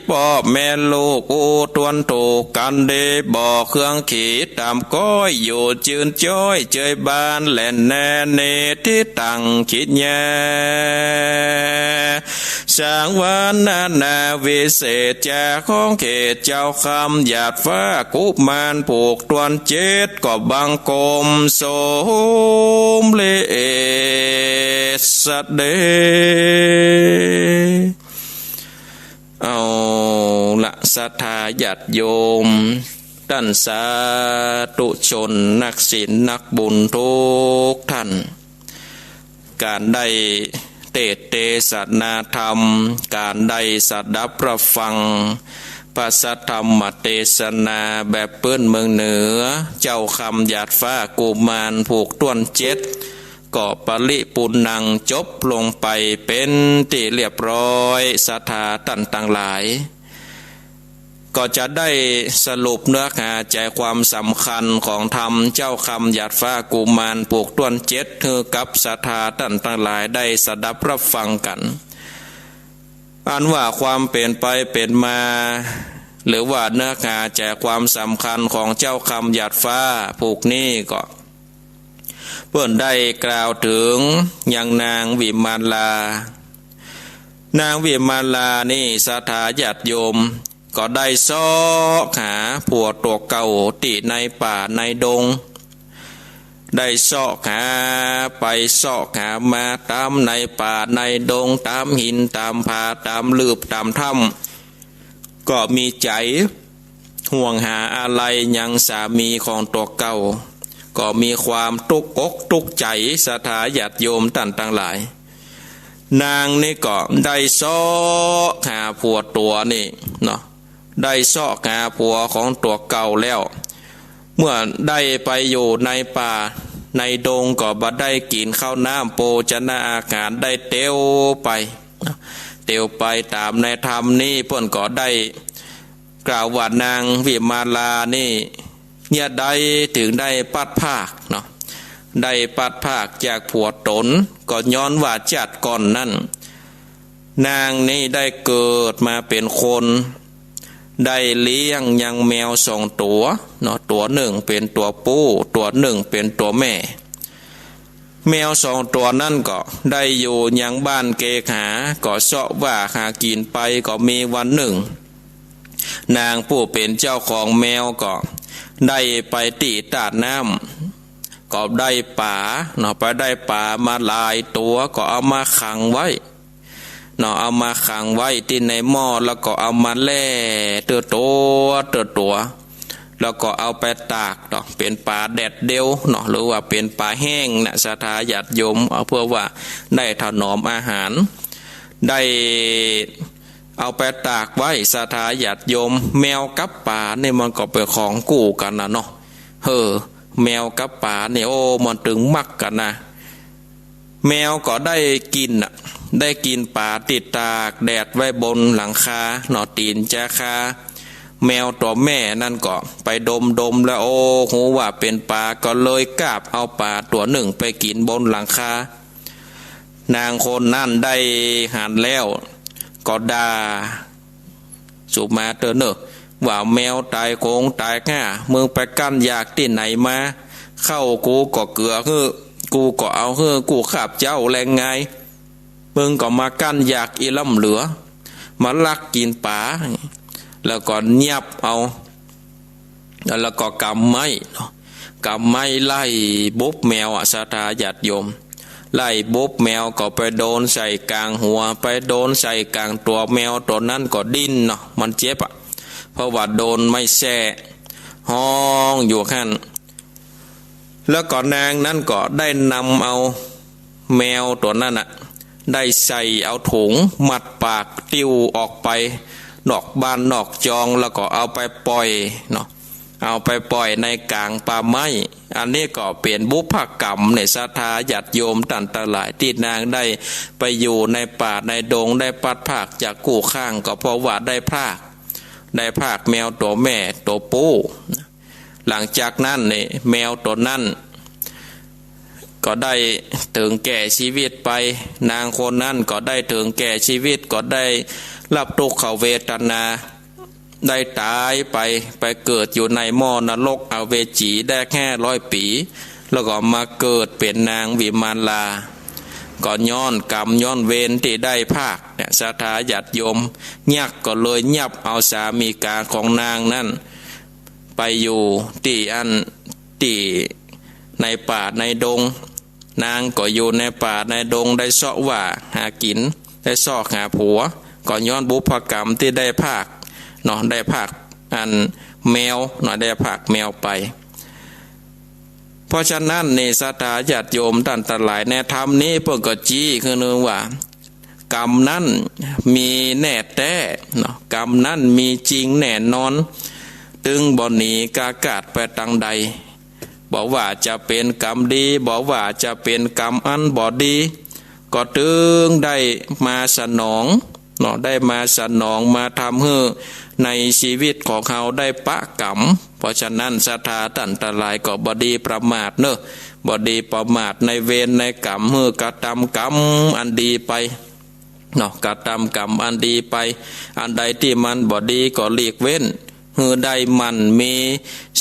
พ่อแม่ลูกอูตวนถูกกันเดบ่อเครื่องขีดตามก้อยอยู่จืนจ้อยเจยบานแหลนแน่เนที่ตั้งคิดแย่ช่างวันนาวิเศษจากของเขตเจ้าคำหยาดฟ้ากุมารผูกตวนเจ็ดก็บังกลมโสมเลสเดเอาละศรัทธาญาติโยมท่านสาธุชนนักศีลนักบุญทุกท่านการได้เทศนาธรรมการได้สัตดับประฟังพระสัทธรรมเทศนาแบบเปื้อนเมืองเหนือเจ้าคำหยาดฟ้ากุมารผูกต้วนเจ็ด ก็ปริปุณนังจบลงไปเป็นที่เรียบร้อยศรัทธาท่านต่างหลายก็จะได้สรุปเนื้อหาใจความสำคัญของธรรมเจ้าคำหยาดฟ้ากุมารปลูกต้นเจ็ดคือกับศรัทธาท่านต่างหลายได้สดับรับฟังกันอันว่าความเป็นไปเป็นมาหรือว่าเนื้อหาใจความสำคัญของเจ้าคำหยาดฟ้าผูกนี้ก็เพื่อนได้กล่าวถึงอย่างนางวิมาลานางวิมาลานี่ศรัทธาญาติโยมก็ได้ซ้อหาผัวตัวเก่าติในป่าในดงได้ซ้อหาไปซ้อหามาตามในป่าในดงตามหินตามผาตามลืบตามถ้ำก็มีใจห่วงหาอะไรยังสามีของตัวเก่าก็มีความตุกอกตุกใจศรัทธาญาติโยมท่านทั้งหลายนางนี่ก็ได้ซ้อหาผัวตัวนี่เนาะได้ซ้อหาผัวของตัวเก่าแล้วเมื่อได้ไปอยู่ในป่าในดงก็บ่ได้กินข้าวน้ำโภชนาอาหารได้เตียวไปตามในธรรมนี้เพิ่นก็ได้กล่าวว่านางวิมาลานี่เนี่ยได้ถึงได้ปัดภาคเนาะได้ปัดภาคจากผัวตนก็ย้อนว่าจัดก่อนนั่นนางนี่ได้เกิดมาเป็นคนได้เลี้ยงยังแมวสองตัวเนาะตัวหนึ่งเป็นตัวผู้ตัวหนึ่งเป็นตัวแม่แมวสองตัวนั่นก็ได้อยู่ยังบ้านเกหาก็เสาะว่าหากินไปก็มีวันหนึ่งนางผู้เป็นเจ้าของแมวก็ได้ไปตีตาดน้ำก็ได้ป่าเนาะไปได้ป่ามาหลายตัวก็เอามาขังไว้เนาะเอามาขังไว้ที่ในหม้อแล้วก็เอามาแล่เตือตัวแล้วก็เอาไปตากเนาะเป็นปลาแดดเดียวเนาะหรือว่าเป็นปลาแห้งนะศรัทธาญาติโยมเอาเพื่อว่าได้ถนอมอาหารได้เอาไปตากไว้ศรัทธาญาติโยมแมวกับปลาเนี่ยมันก็เป็นของกู้กันนะเนาะแมวกับปลาเนี่ยโอ้มันถึงมักกันนะแมวก็ได้กินได้กินปลาติดตากแดดไว้บนหลังคาหนอตีนจาคาแมวตัวแม่นั่นก็ไปดมแล้วโอ้หูว่าเป็นปลาก็เลยกราบเอาปลาตัวหนึ่งไปกินบนหลังคานางคนนั่นได้หันแล้วก็ด่าสุมาเตอเนอะว่าแมวตายโคงตายง่ามึงไปกั้นอยากที่ไหนมาเข้ากูก็เกลือกูก็เอากูขับเจ้าแรงไงมึงก็มากั้นอยากอีล่ำเหลือมาลักกินป่าแล้วก็เงียบเอาแล้วก็กำไม้ไล่บุบแมวศรัทธาญาติโยมไล่บุบแมวก็ไปโดนใส่กลางหัวไปโดนใส่กลางตัวแมวตัวนั้นก็ดิ้นเนาะมันเจ็บเพราะว่าโดนไม่แช่ห้องอยู่ขั้นแล้วก็นางนั้นก็ได้นำเอาแมวตัวนั้นได้ใส่เอาถุงมัดปากติ้วออกไปนอกบ้านนอกจองแล้วก็เอาไปปล่อยเนาะเอาไปปล่อยในกลางป่าไม้อันนี้ก็เปลี่ยนบุพกรรมในศรัทธาญาติโยมต่างๆหลายที่นางได้ไปอยู่ในป่าในดงได้ปัดภาคจากกู้ข้างก็เพราะว่าได้ภาคแมวตัวแม่ตัวปูหลังจากนั้นเนี่ยแมวตัวนั้นก็ได้ถึงแก่ชีวิตไปนางคนนั้นก็ได้ถึงแก่ชีวิตก็ได้รับทุกขเวทนาได้ตายไปเกิดอยู่ในหม้อนรกอเวจีได้แค่100 ปีแล้วก็มาเกิดเป็นนางวิมาลาก็ย้อนกรรมย้อนเวรที่ได้ภาคเนี่ยศรัทธาญาติโยมยักก็เลยยับเอาสามีกาของนางนั้นไปอยู่ที่ในป่าในดงนางก็อยู่ในป่าในดงได้เสาะว่าหากินได้ซอกหาผัวก็ย้อนบุพกรรมที่ได้ภาคเนาะได้ภาคแมวเนาะได้ภาคแมวไปเพราะฉะนั้นในศรัทธาญาติโยมท่านทั้งหลายในธรรมนี้เพิ่นก็จี้คือนึงว่ากรรมนั้นมีแน่แท้เนาะกรรมนั้นมีจริงแน่นอนตึงบ่หนีกากาศไปทางใด บอกว่าจะเป็นกรรมดีบอกว่าจะเป็นกรรมอันบ่ดีก็ถึงได้มาสนองเนาะได้มาสนองมาทำให้ในชีวิตของเขาได้ปะกรรมเพราะฉะนั้นศรัทธาตันตรายก็บ่ดีประมาทเนอะบ่ดีประมาทในเวรในกรรมให้กระทำกรรมอันดีไปเนาะกระทำกรรมอันดีไปอันใดที่มันบ่ดีก็หลีกเว้นฮือได้มันมี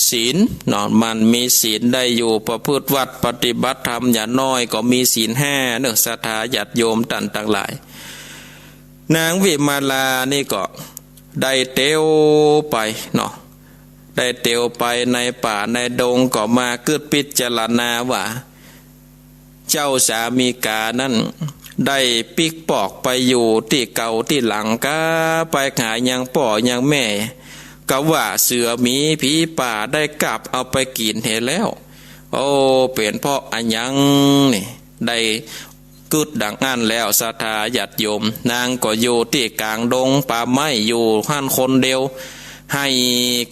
ศีลเนาะมันมีศีลได้อยู่ประพฤติวัดปฏิบัติธรรมอย่าน้อยก็มีศีล5เนอะศรัทธาญาติโยมตันทั้งหลายนางวิมาลานี่ก็ได้เตียวไปเนาะได้เตียวไปในป่าในดงก็มาเกิดพิจารณาว่าเจ้าสามีกานั้นได้ปิกปอกไปอยู่ที่เก่าที่หลังก็ไปหายังป่อยังแม่ก็ว่าเสือหมีผีป่าได้กลับเอาไปกินเห็นแล้วโอ้เป็นเพราะอันยังนี่ได้กึดดังอันแล้วศรัทธาญาติโยมนางก็อยู่ที่กลางดงป่าไม้อยู่หันคนเดียวให้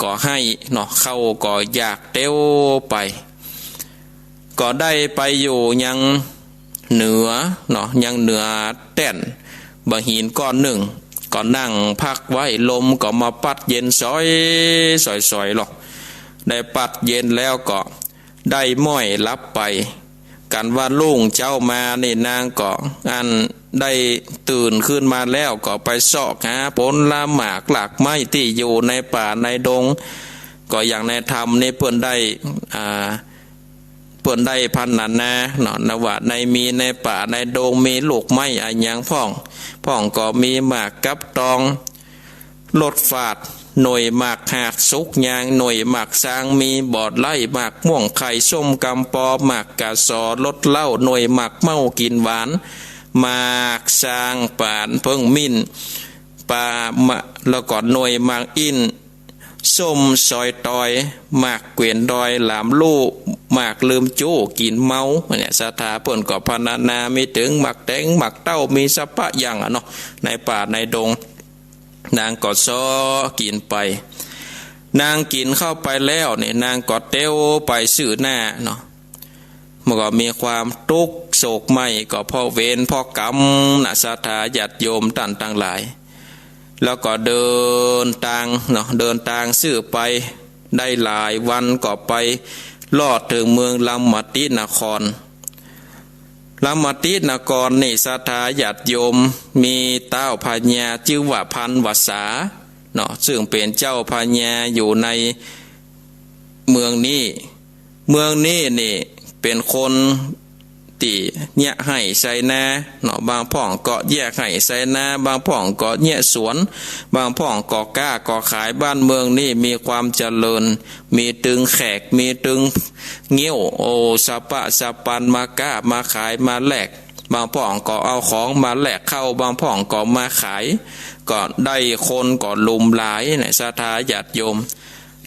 ก็ให้เนาะเข้าก็อยากเตียวไปก็ได้ไปอยู่ยังเหนือเนาะยังเหนือแต้นบะหินก้อนหนึ่งก็นั่งพักไว้ลมก็มาปัดเย็นซอยหรอกได้ปัดเย็นแล้วก็ได้ม้อยรับไปกันว่าลุงเจ้ามานี่นางก็อันได้ตื่นขึ้นมาแล้วก็ไปซอกหาผลละหมากหลากไม้ที่อยู่ในป่าในดงก็อย่างในธรรมนี่เพิ่นได้เพิ่นได้พันนานาเนาะนว่าในมีในป่าในดงมีลูกไม้อันยังพ่องก็มีหมากกับตองลดฝาดหน่วยหมากหากสุกยางหน่วยหมากสร้างมีบอดไล่หมากม่วงไข่ส้มกำปอหมากกะสอลดเหล้าหน่วยหมากเมากินหวานหมากสร้างป่านเพิ่งมิ้นปลามะแล้วก็หน่วยหมากอินส้มซอยตอยหมากเกวียนดอยหลามลู่หมากลืมจู้กินเมาเนี่ยศรัทธาเพิ่นก็พรรณนามีถึงหมากแตงหมากเต้ามีสัพพะอย่างเนาะในป่าในดงนางก็ซ้อกินไปนางกินเข้าไปแล้วเนี่ยนางก็เต้วไปสื่อหน้าเนาะมันก็มีความทุกข์โศกไหมก็เพราะเวรเพราะกรรมนะศรัทธาญาติโยมต่างต่างหลายแล้วก็เดินทางเนาะเดินทางสื่อไปได้หลายวันก็ไปลอดถึงเมืองลำมตินครลำมตินครนี่ศรัทธาญาติโยมมีเต้าพญาชื่อว่าพันวษาเนาะซึ่งเป็นเจ้าพญาอยู่ในเมืองนี้นี่เป็นคนตีเนี่ยให้ใส่นาเนาะบางพ่องก็แยกให้ใส่นาบางพ่องก็เนี่ยสวนบางพ่องก็กล้าก็ขายบ้านเมืองนี่มีความเจริญมีตึงแขกมีตึงเงี้ยวโอสะปะสะปันมาก้ามาขายมาแลกบางพ่องก็เอาของมาแลกเข้าบางพ่องก็มาขายก็ได้คนก็ลุมหลายในศรัทธาญาติโยม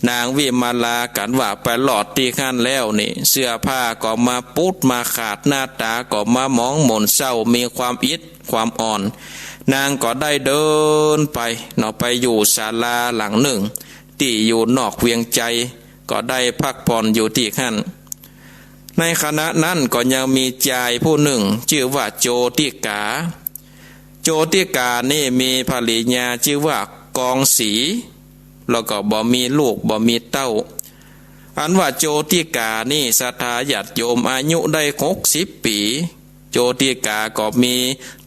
นางวิมาลากันว่าไปหลอดที่ขั้นแล้วนี่เสื้อผ้าก็มาปุ๊ดมาขาดหน้าตาก็มามองหม่นเศร้ามีความอิดความอ่อนนางก็ได้เดินไปเนาะไปอยู่ศาลาหลังหนึ่งที่อยู่นอกเวียงใจก็ได้พักผ่อนอยู่ที่ขั้นในคณะนั้นก็ยังมีชายผู้หนึ่งชื่อว่าโจติกานี่มีภริยาชื่อว่ากองสีแล้วก็บ่มีลูกบ่มีเต้าอันว่าโจติกานี่ศรัทธาญาติโยมอายุได้60 ปีโจติกาก็มี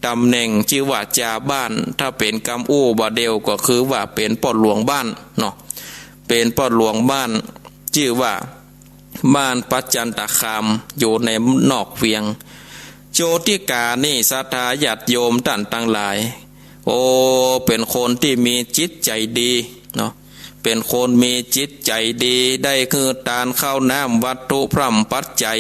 ตำแหน่งชื่อว่าจาบ้านถ้าเป็นกำอู้บ่เดียวก็คือว่าเป็นปอดหลวงบ้านเนาะเป็นปอดหลวงบ้านชื่อว่าบ้านปัจจันตคามอยู่ในนอกเวียงโจติกานี่ศรัทธาญาติโยมท่านทั้งหลายโอ้เป็นคนที่มีจิตใจดีเนาะเป็นคนมีจิตใจดีได้คือทานข้าวน้ำวัตถุพร่ำปัจจัย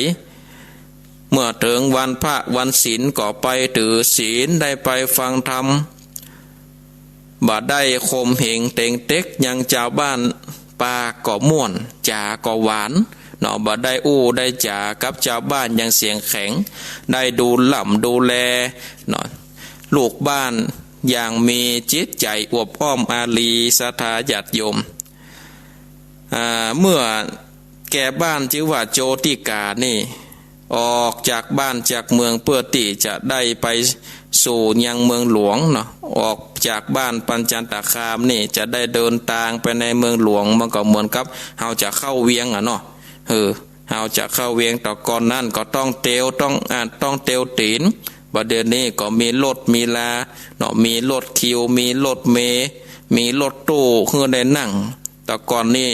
เมื่อถึงวันพระวันศีลก็ไปถือศีลได้ไปฟังธรรมบ่ได้คมเหงเต็งเต็กยังชาวบ้านปาก็ม่วนจาก็หวานเนาะบ่ได้อู้ได้จ่ากับชาวบ้านยังเสียงแข็งได้ดูหล่ำดูแลเนาะลูกบ้านอย่างมีจิตใจอวบอ้อมอารีศรัทธาญาติโยมเมื่อ แก่บ้านชื่อว่าโจติกานี่ออกจากบ้านจากเมืองเพื่อที่จะได้ไปสู่ยังเมืองหลวงเนาะออกจากบ้านปัญจันตคามนี่จะได้เดินทางไปในเมืองหลวงมันก็เหมือนกับเฮาจะเข้าเวียงเนาะเฮาจะเข้าเวียงต่อก่อนนั้นก็ต้องเตียวต้องเตียวตีนประเดี๋ยวนี้ก็มีรถมีลาเนาะมีรถคิวมีรถเมล์มีรถตู้เพื่อได้นั่งแต่ก่อนนี่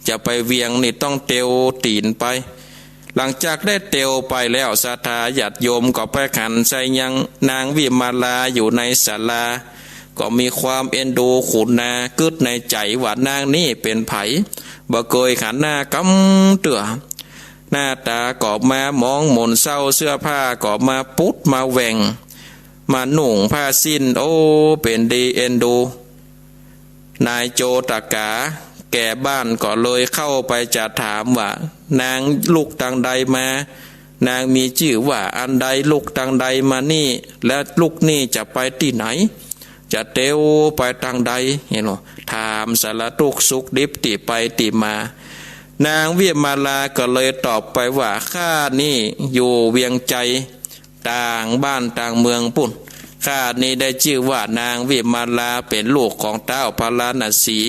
จะไปเวียงนี่ต้องเตียวตีนไปหลังจากได้เตียวไปแล้วศรัทธาญาติโยมก็ไปขันใส่ยังนางวิมาลาอยู่ในศาลาก็มีความเอ็นดูขุนนากึดในใจว่านางนี่เป็นไผบ่เคยขันหน้ากำเตือหน้าตาก็มามองหมุนเศร้าเสื้อผ้าก็มาปุ๊ดมาแหว่งมาหนุ่งผ้าสิ้นโอ้เป็นดีเอ็นดูนายโจตกาแก่บ้านก็เลยเข้าไปจะถามว่านางลูกตังใดมานางมีชื่อว่าอันใดลูกตังใดมานี่และลูกนี่จะไปที่ไหนจะเตียวไปทางใดเห็นหรอถามสารทุกสุขดิบติไปติมานางเวียมาลาก็เลยตอบไปว่าข้านี่อยู่เวียงใจต่างบ้านต่างเมืองปุ่นข้านี่ได้ชื่อว่านางเวียมาลาเป็นลูกของเต้าพาราณสี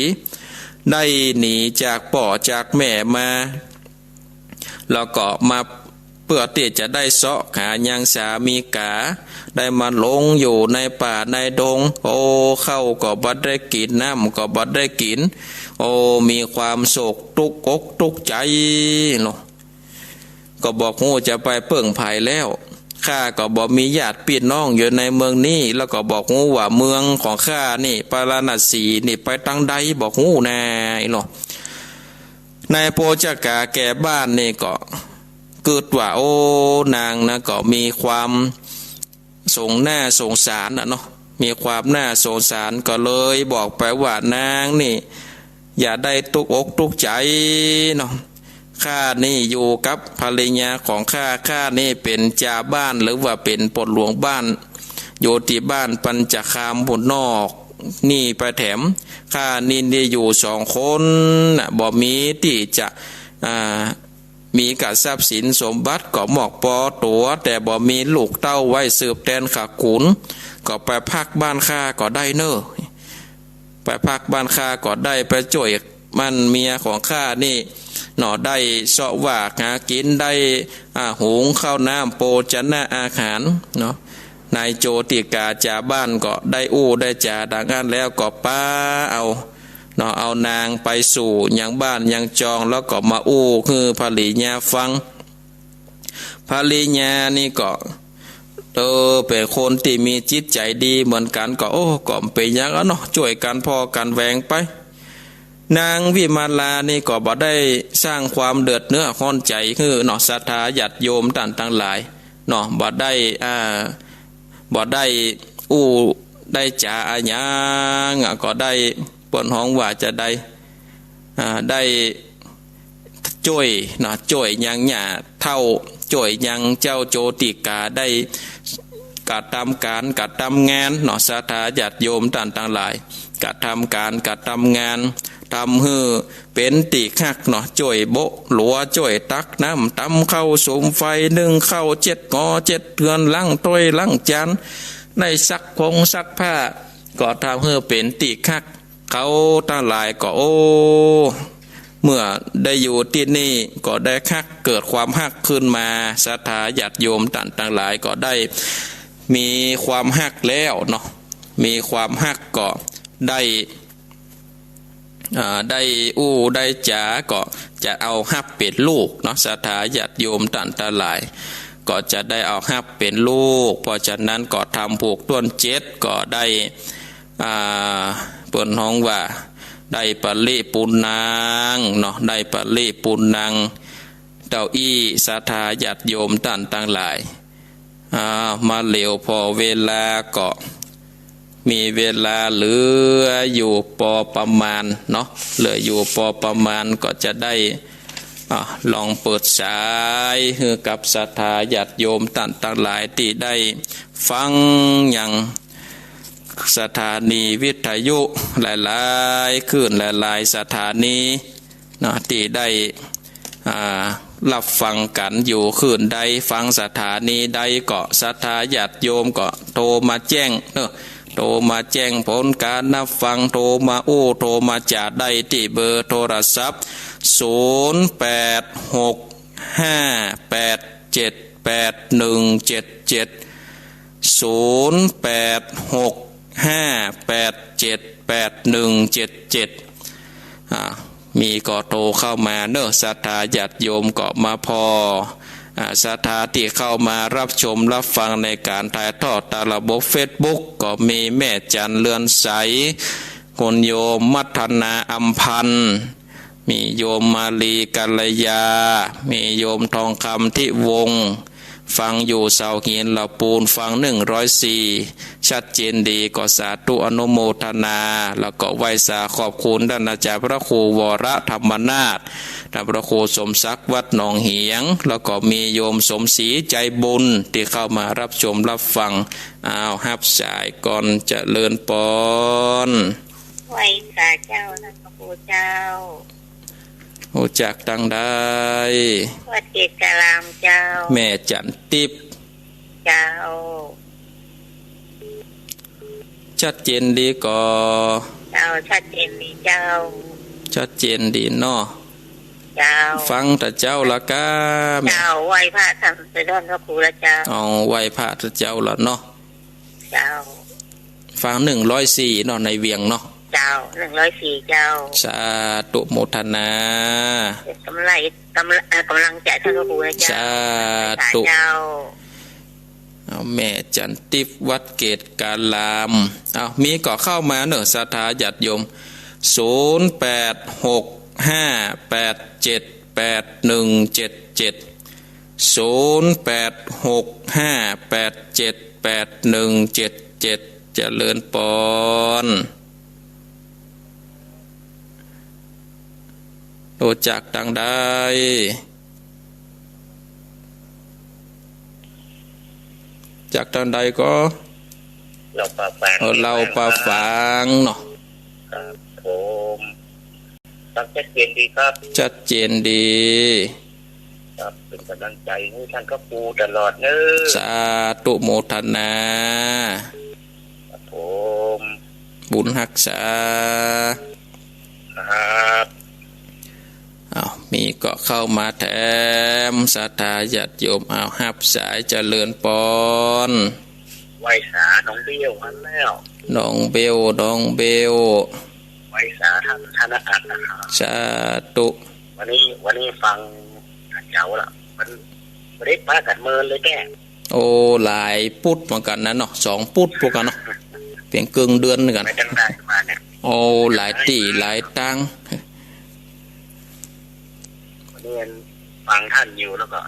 ได้หนีจากป่อจากแม่มาแล้วก็มาเพื่อที่จะได้เสาะหายังสามีกาได้มาลงอยู่ในป่าในดงโอ้เข้าก็บัดได้กินน้ำก็บัดได้กินโอ้มีความโศกทุกข์อกทุกข์ใจเนาะก็บอกงูจะไปเปิ่งภัยแล้วข้าก็บอกมีญาติพี่น้องอยู่ในเมืองนี้แล้วก็บอกงูว่าเมืองของข้านี่ปาราณสีนี่ไปทางใดบอกงูแน่เนาะนายโพจกาแก่บ้านนี่ก็เกิดว่าโอ้นางนะก็มีความสงหน้าสงสารเนาะมีความหน้าสงสารก็เลยบอกไปว่านางนี่อย่าได้ตุกอกตุกใจเนาะข้านี่อยู่กับภรรยาของข้านี่เป็นจ่าบ้านหรือว่าเป็นปลดหลวงบ้านอยู่ที่บ้านปัญจคามบนนอกนี่ไปแถมข้านี่ได้อยู่2 คนบ่มีที่จะมีกับทรัพย์สินสมบัติก็หมอกปอตัวแต่บ่มีลูกเต้าไว้สืบแทนขขุนก็ไปพักบ้านข้าก็ได้เนอะไปพักบ้านข้าก็ได้ไปจ่วยมันเมียของข้านี่หน่อได้เสาะว่าหากินได้หุงข้าวน้ำโภชนะอาหารเนาะนายโจติกาจ่าบ้านก็ได้ได้จ่าดังนั้นแล้วก็ป้าเอาเนาะเอานางไปสู่ยังบ้านยังจองแล้วก็มาคือภริยาฟังภริยานี่ก็เป็นคนที่มีจิตใจดีเหมือนกันก็ก็เป็นอย่างนั้นเนาะช่วยกันพอกันแหวงไปนางวิมาลานี่ก็บ่ได้สร้างความเดือดเนื้อข้อนใจคือเนาะศรัทธาญาติโยมต่างหลายเนาะบ่ได้ได้จ่าอาญางก็ได้ปนห้องว่าจะได้จ่วยเนาะจ่วยยังหญ้าเท่าจ่วยยังเจ้าโจติกาได้กระทำการกระทำงานเนาะศรัทธาญาติโยมต่างหลายกระทำการกระทำงานทำให้เป็นติคักเนาะจ่วยโบหลัวจ่วยตักน้ำตำเข้าสมไฟนึ่งเข้า7 งอ 7 เดือนล้างถ้วยล้างจานได้ซักผ้าก็ทำให้เป็นติคักเขาตั้งหลายก็เมื่อได้อยู่ที่นี่ก็ได้คักเกิดความฮักขึ้นมาศรัทธาญาติโยมต่างหลายก็ได้มีความฮักแล้วเนาะมีความฮักก็ได้ได้จ๋าก็จะเอาฮับเป็นลูกเนาะศรัทธาญาติโยมต่างหลายก็จะได้เอาฮับเป็นลูกเพราะฉะนั้นก็ทำผูกต้น7ก็ได้เปิดห้องว่าได้ปริปุณนางเนาะได้ปริปุณนางเต้าอี้ศรัทธาญาติโยมต่างหลายมาเหลียวพอเวลาก็มีเวลาเหลืออยู่พอประมาณเนาะเหลืออยู่พอประมาณก็จะได้ลองเปิดสายให้กับศรัทธาญาติโยมต่างหลายที่ได้ฟังอย่างสถานีวิทยุหลายๆขึ้นหลายๆสถานีเนาะที่ได้ รับฟังกันอยู่คืนใดฟังสถานีใดก็ศรัทธาญาติโยมก็โทรมาแจ้งโทรมาแจ้งผลการนับฟังโทรมาโทรมาจ่าได้ที่เบอร์โทรศัพท์มีก็โทรเข้ามาเนอะศรัทธาญาติโยมก็มาพอศรัทธาที่เข้ามารับชมรับฟังในการถ่ายทอดตามระบบเฟซบุ๊กก็มีแม่จันเลือนใสคุณโยมมัทนาอัมพันธ์มีโยมมาลีกัลยามีโยมทองคำที่วงฟังอยู่เสาหินละปูนฟัง104ชัดเจนดีก็สาธุอนุโมทนาแล้วก็ไหว้สาขอบคุณท่านอาจารย์พระครูวรธรรมนาถท่านพระครูสมศักดิ์วัดหนองเหียงแล้วก็มีโยมสมศรีใจบุญที่เข้ามารับชมรับฟังฮับสายก่อนเจริญปอนไหว้สาเจ้าท่านพระครูเจ้ารู้จักดังได้วัดเกศกรามเจ้าแม่จันติบเจ้าชัดเจนดีก็เจ้าชัดเจนดีเจ้าชัดเจนดีเนาะเจ้าฟังแต่เจ้าละก้าเจ้าไหว้พระทำไปด้านพระครูละเจ้าเอาไหว้พระเจ้าละเนาะเจ้าฟัง104เนาะในเวียงเนาะเจ้า104เจ้าสาธุโมทนากำลังใจท่านพระครูละเจ้าสาธุแม่จันติบวัดเกศกาลามมีก็เข้ามาเนอะศรัทธาญาติโยม0865878177เจริญปอนรู้จักดังได้จากทางใดก็เราปาฟังเนาะครับผมชัดเจนดีครับชัดเจนดีครับเป็นกำลังใจให้ท่านพระครูตลอดเนอะสาธุโมทนาครับผมบุญรักษาครับมีก็เข้ามาแถมศรัทธาญาติโยมฮับสายเจริญปอนไหว้สาน้องเบลมันแล้วน้องเบลไหว้สาท่านอาจารย์นะครับสาธุวันนี้ฟังเจ้าละมันไม่ได้ป้ากันเมินเลยแกโอ้หลายพุทธเหมือนกันนะเนาะ2 พุทธพวกกันเนาะเพียงเกินเดือนกันไม่ได้มาเนี่ยโอ้หลายตีหลายตังฟังท่านอยู่แล้วก็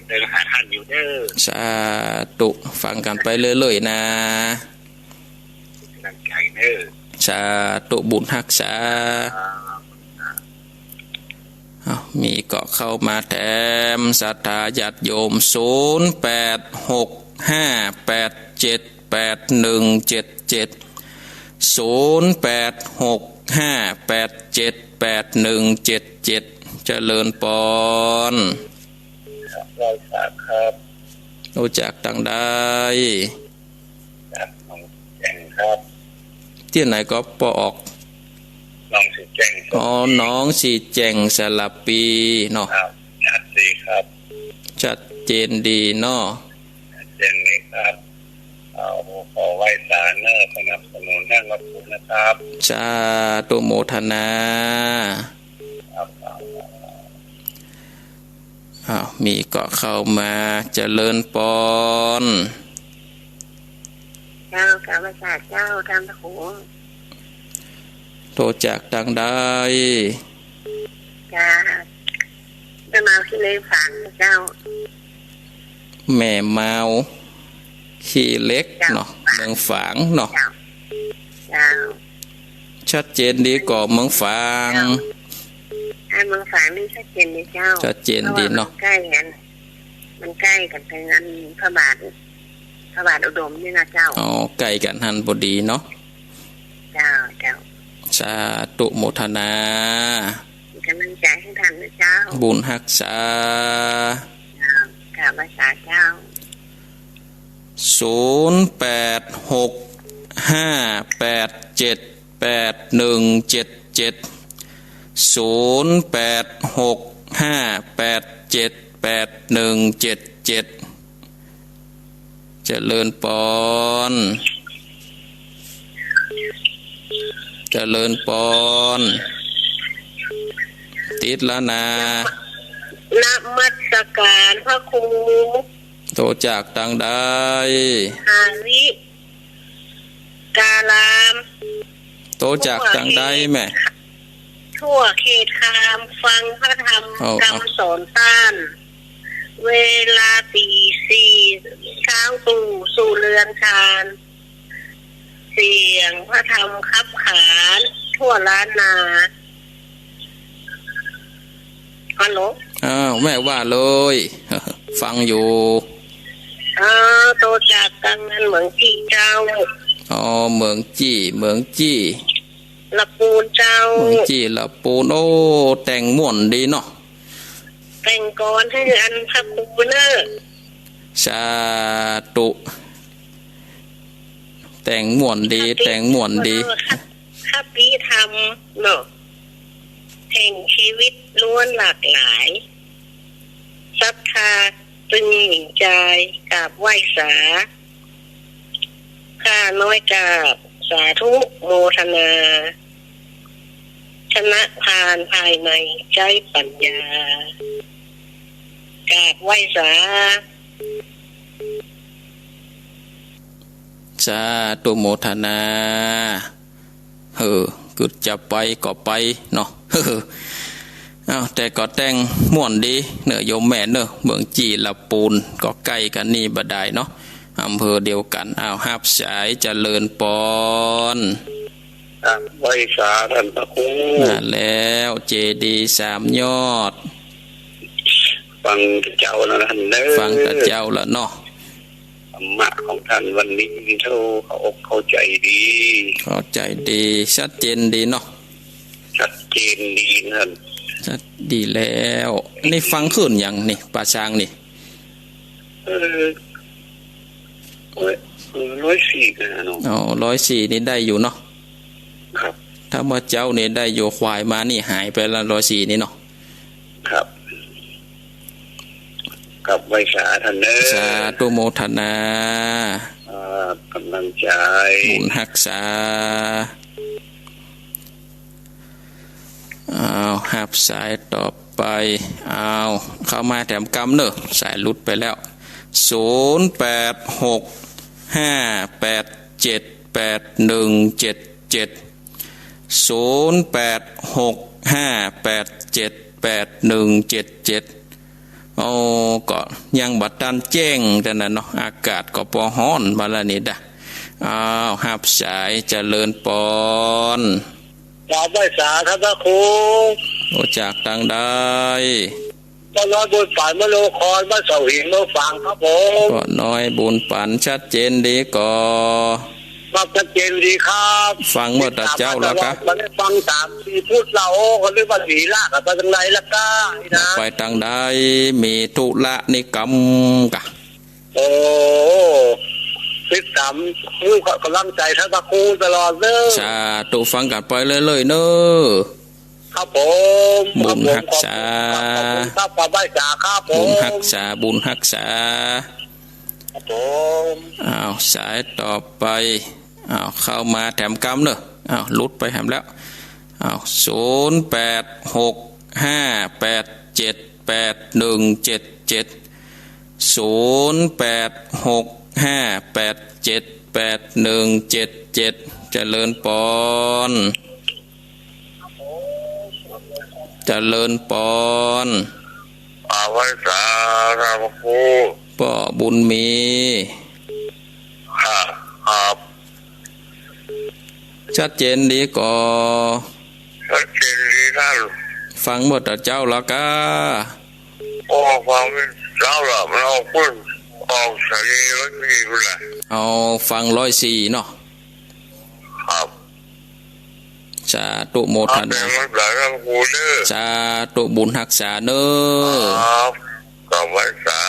เดินหาท่านอยู่เด้อสาธุฟังกันไปเรื่อยๆนะนั่งใจเด้อสาธุบุญรักษามีก็เข้ามาแถมศรัทธาญาติโยม0865878177เจริญปอนครับรู้จักดังได้ครับน้องแจ้งครับที่ไหนก็ปออกน้องสีแจ้งน้องสีแจ้งสลับปีเนาะชัดดีครับชัดเจนดีเนาะชัดเจนดีครับขอไหว้ศาลเนอร์สนับสนุนท่านพระครูนะครับสาธุโมทนามีก็เข้ามาเจริญปอนเจ้ากรรมศาสตร์เจ้าท่านพระครูโทรจากดังได้จ้าจะมาขี้เล็กฝังเจ้าแม่เมาขี้เล็กเนาะเมืองฝางเนาะชัดเจนดีกว่าเมืองฝางเมืองฝางนี่ชัดเจนดีเจ้าชัดเจนดีเนาะใกล้กันมันใกล้กันทางนั้นพระบาทอุดมนี่นะเจ้าใกล้กันหันพอดีเนาะเจ้าสาธุโมทนาค กำลังใจให้ท่านนะเจ้า บุญรักษา กราบภาษาเจ้า เจริญปอนเจริญปอนติดแล้วนะ นมัสการพระครู โตจากตังใด หาริกาลาม โตจากตังใดแม่ ทั่วเขตคามฟังพระธรรม เอา คำสอนต้าน เวลาตีสี่เช้าตู่สู่เรือนชานเสียงพระธรรมคับขานทั่วล้านนาฮัลโหล อ้าวแม่ว่าเลย ฟังอยู่ โตจากตังนั้นเหมืองจีเจ้า อ๋อเมืองจี้เมืองจี้ ละปูนเจ้า เมืองจี้ละปูนโอ้แต่งม่วนดีเนาะ แต่งกรให้อันพระครูเนอ สาธุแต่งม่วนดีแต่งม่วนดี ข้าพีทำเนาะแห่งชีวิตล้วนหลากหลายศรัทธาตึงหมิ่งใจกราบไหว้สาข้าน้อยกราบสาธุโมทนา ชนะทานภายในใจปัญญากราบไหว้สา สาธุโมทนาคือจะไปก็ไปเนาะอ้าวแต่ก็แต่งม่วนดีเนอะโยมแม่เนอะเมืองจีละปูนก็ใกล้กันนี่บ่ได้เนาะอำเภอเดียวกันอ้าวฮับสายเจริญปอนไว้สาท่านพระครู นั่นแล้วเจดีย์3 ยอด ฟังเจ้าแล้วท่านเด้อ ฟังแต่เจ้าละเนาะ ธรรมะของท่านวันนี้เท่าเขาอกเข้าใจดี เข้าใจดีชัดเจนดีเนาะ ชัดเจนดีท่าน ชัดดีแล้วนี่ฟังขึ้นอย่างนี่ป่าช้างนี่ 104นะเนาะ อ๋อ104นี่ได้อยู่เนาะ ครับ ถ้าเมื่อเจ้านี่ได้โยควายมานี่หายไปละ104นี่เนาะ ครับกับไว้สาท่านเด้อ สาธุโมทนาก ำลังใจ บุญรักษาอ้าวหับสายต่อไปอ้าวเข้ามาแถมกำเนอะสายหลุดไปแล้ว0865878177โอ้ก็ยังบัดตันแจ้งแต่นั้นเนาะอากาศก็พอฮ้อนมาแล้วนี่ดะอ้าวหับสายเจริญปอนกราบไหว้สาท่านพระครู โอจากตังใด ก็น้อยบุญฝันมโนครมาเสาหินมาฟังครับผม ก็น้อยบุญปันชัดเจนดีก็ครับชัดเจนดีครับ ฟังเมื่อตาเจ้าแล้วครับ มันได้ฟัง3-4พูดเราเขาเรียกว่าสีละกับไปทางไหนละก้านะ ไปตังใดมีธุระนิกรรมกะ โอ้ติดตามรู้กำลังใจท่านพระครูตลอดเด้อ สาธุฟังกันไปเลยเนอะ ครับผม บุญรักษา ครับขอบไหว้สาครับผม บุญรักษาบุญรักษา ครับผม อ้าวสายต่อไปอ้าวเข้ามาแถมกำเนอะอ้าวลุดไปแถมแล้วอ้าว0865878177 เจริญปอนเจริญปอนไหว้สาครับพระครู ป่อบุญมี ครับ ชัดเจนดีก่อ ชัดเจนดีท่าน ฟังหมดแต่เจ้าแล้วก็ โอ้ฟังไม่เจ้าหรอกมันเอาขึ้นออกสายรถพี่กูแหละ เอาฟัง104เนาะ ครับ สา ธุโมทนา รักษาทั้งคู่เด้อ สาธุบุญรักษาเน้อ ครับก็ไว้สา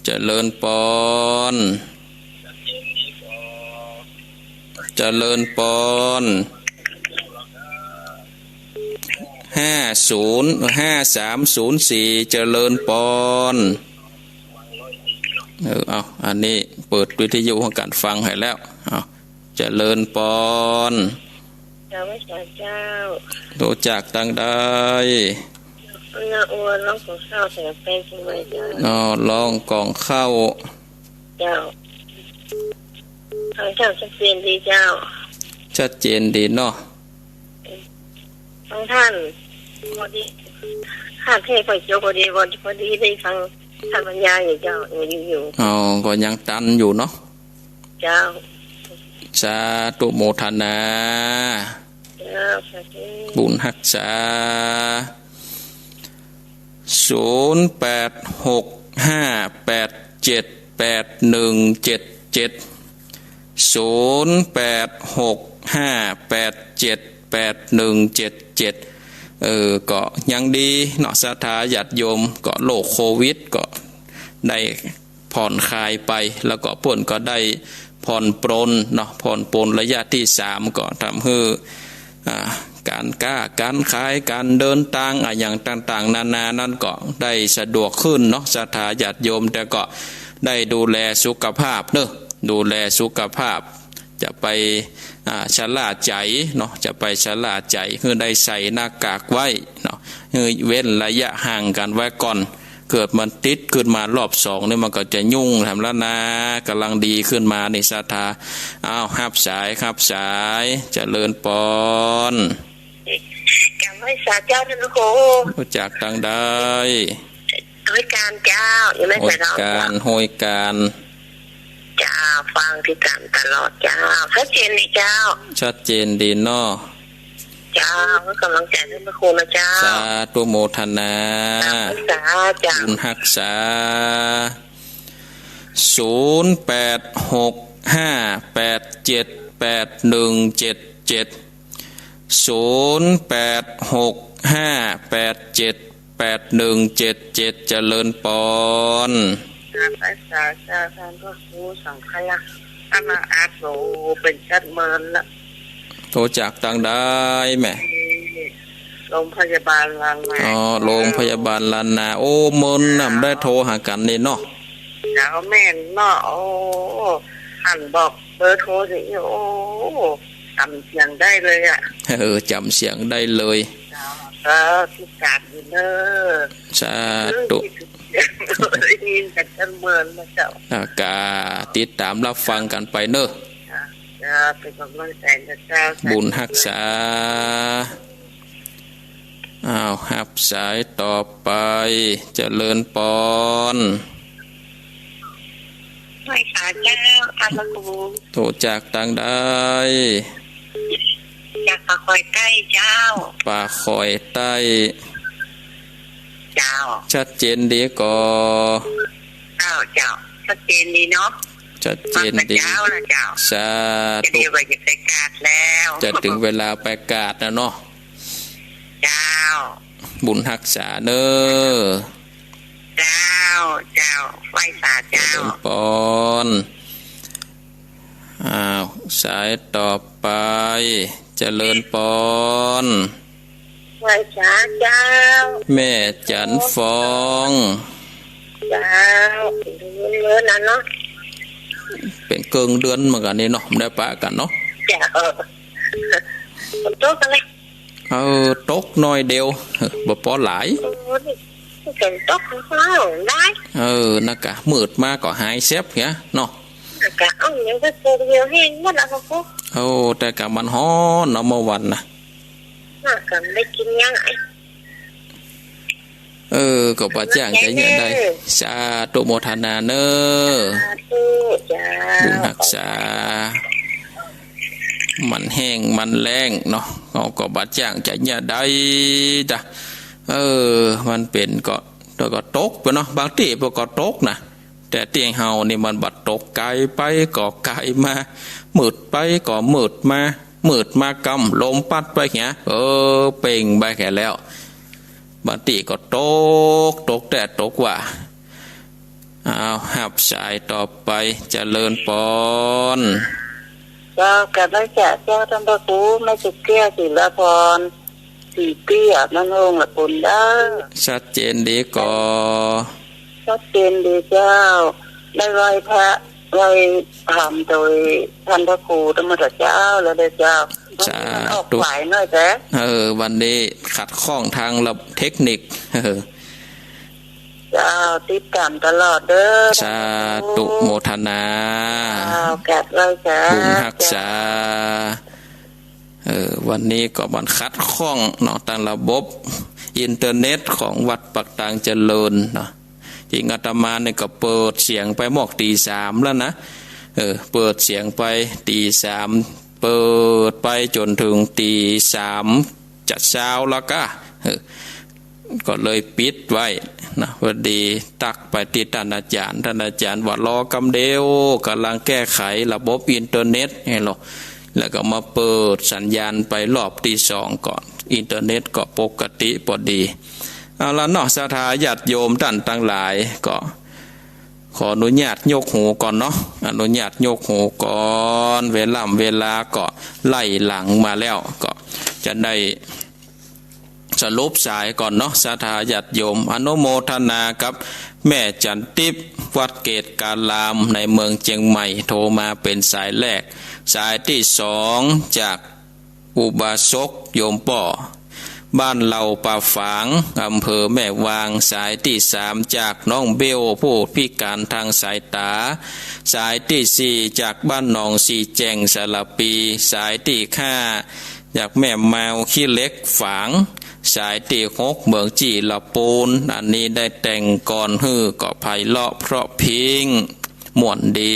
เจริญปอนเจริญปอน505304เจริญปอนเอาอันนี้เปิดวิทยุของการฟังให้แล้วเอาเจริญปอนเจ้าไม่ใช่เจ้ารู้จักตั้งได้น้าอ้วนร้องของข้าวแต่เป็นใช่ไหมเจ้าลองกล่องเข้าเจ้าทางเจ้าชัดเจนดีเจ้าชัดเจนดีเนาะทางท่านพอดีข้าเทพเจ้าพอดีได้ฟังธรรมญาอยู่เจ้าอยู่ก็ยังตันอยู่เนาะเจ้าสาธุโมทนาเจ้าบุญรักษา0865878177ก็ยังดีเนาะศรัทธาญาติโยมก็โรคโควิดก็ได้ผ่อนคลายไปแล้วก็เพิ่นก็ได้ผ่อนปรนเนาะผ่อนปรนระยะที่3ก็ทำให้การค้าการขายการเดินทางอย่างต่างๆนานานั้นก็ได้สะดวกขึ้นเนาะศรัทธาญาติโยมแต่ก็ได้ดูแลสุขภาพเนอะดูแลสุขภาพจะไปชะล่าใจเนาะจะไปชะล่าใจคือได้ใส่หน้ากากไว้เนาะเว้นระยะห่างกันไว้ก่อนเกิดมันติดขึ้นมารอบ2นี่มันก็จะยุ่งทำแล้วนะกำลังดีขึ้นมาในศรัทธาหับสายเจริญปอนกำไว้สาเจ้าท่านโครู้จักตั้งได้ห้อยการเจ้ายังไม่ใส่เราห้อยการเจ้าฟังที่การตลอดเจ้าชัดเจนเลยเจ้าชัดเจนดีเนาะเจ้าให้กำลังใจท่านพระครูนะเจ้าสาธุโมทนาสาเจ้าบุญรักษา0865878177เจริญปอนภาษาชาท่านพระครูสังฆลักษณ์อามาอาโสเป็นชัดเมินละโทรจากต่างได้แม่โรงพยาบาลลานนาโรงพยาบาลลานนาโอ้มนนำได้โทรหากันนี่เนาะเจ้าแม่นเนาะโอ้หันบอกเบอร์โทรสิโอ้จำเสียงได้เลยอ่ะจำเสียงได้เลยที่การอยู่เนอสาธุยินกันชันเมินนะเจ้ากาติดตามรับฟังกันไปเนอะเป็นกำลังใจนะเจ้าบุญรักษาหับสายต่อไปเจริญปอนไม่ขาเจ้าอาลาคูโทรจากต่างได้จากป่าคอยใต้เจ้าป่าคอยใต้เจ้าชัดเจนดีก็เจ้าชัดเจนดีเนาะชัดเจนดีเจ้านะเจ้าสาธุจะเดี๋ยวไปจะไปกาดแล้วจะถึงเวลาไปกาดนะเนาะเจ้าบุญรักษาเนอเจ้าไฟสาเจ้าปอนสายต่อไปเจริญปอนไฟสาเจ้าแม่จันฟองเจ้าเป็นเดือนนั้นเนาะเป็นเกิงเดือนเหมือนกันนี่เนาะได้ปะกันเนาะเจ้าคนโตกันเลยตกน้อยเดียวบ่พอหลายเป็นตกของเราได้นักกะมืดมาก็หายเซฟเงี้ยเนาะนักกะยังก็เจอเดียวแห้งหมดแล้วพ่อแต่กะมันฮ้อนเนาะเมื่อวันนะนักกะได้กินยังไงก็ป้าจ้างใจเนี่ยได้สาธุโมทนาเนอบุญรักษามันแห้งมันแรงเนาะก็บาดจ้างใจเนี่ยได้จ้ะมันเป็นก็ตกไปเนาะบางทีพวกก็ตกนะ แต่เตียงเฮานี่มันบัดตกไกลไปก็ไกลมามืดไปก็มืดมามืดมากำลมปัดไปเงี้ยเป่งไปแค่แล้วบางทีก็ตกแต่ตกว่าเอาหับสายต่อไปเจริญปอนเจ้ากับได้แก่เจ้าท่านพระครูไม่จุกแก้ศิลพรสีเตี้ยนั่นองละปุ่นได้ชัดเจนดีก่อชัดเจนดีเจ้าได้ไหว้พระไหว้ธรรมโดยท่านพระครูธรรมเจ้าแล้วได้เจ้าจะตุกหลายน้อยแต่วันนี้ขัดข้องทางระบบเทคนิคเจ้าติดตามตลอดเด้อสาธุโมทนาแกะไว้จ้าบุญรักษาวันนี้ก็มันคัดข้องเนาะทางระบบอินเทอร์เน็ตของวัดปักตางเจริญเนาะจริงอาตมาเนี่ยก็เปิดเสียงไปหมอกตี 3แล้วนะเปิดเสียงไปตี 3เปิดไปจนถึงตี 3จะเช้าแล้วก็เลยปิดไว้นะพอดีตักไปที่ท่านอาจารย์ว่ารอกำเดียวกำลังแก้ไขระบบอินเทอร์เน็ตให้เราแล้วก็มาเปิดสัญญาณไปรอบที่ 2ก่อนอินเทอร์เน็ตก็ปกติพอดีเอาละเนาะศรัทธาญาติโยมท่านทั้งหลายก็ขออนุญาตยกหูก่อนเนาะอนุญาตยกหูก่อนเวลาก็ไล่หลังมาแล้วก็จะได้สรุปสายก่อนเนาะศรัทธาญาติโยมอนุโมทนากับแม่จันทิพย์วัดเกตการามในเมืองเชียงใหม่โทรมาเป็นสายแรกสายที่ 2จากอุบาสกโยมป่อบ้านเหล่าป่าฝางอำเภอแม่วางสายที่ 3จากน้องเบลผู้พิการทางสายตาสายที่ 4จากบ้านหนองสีแจงสระปีสายที่ 5จากแม่แมวขี้เล็กฝางสายที่ 6เมืองจีละปูนอันนี้ได้แต่งก่อนฮื้อก็ไพเราะเพราะพิงม่วนดี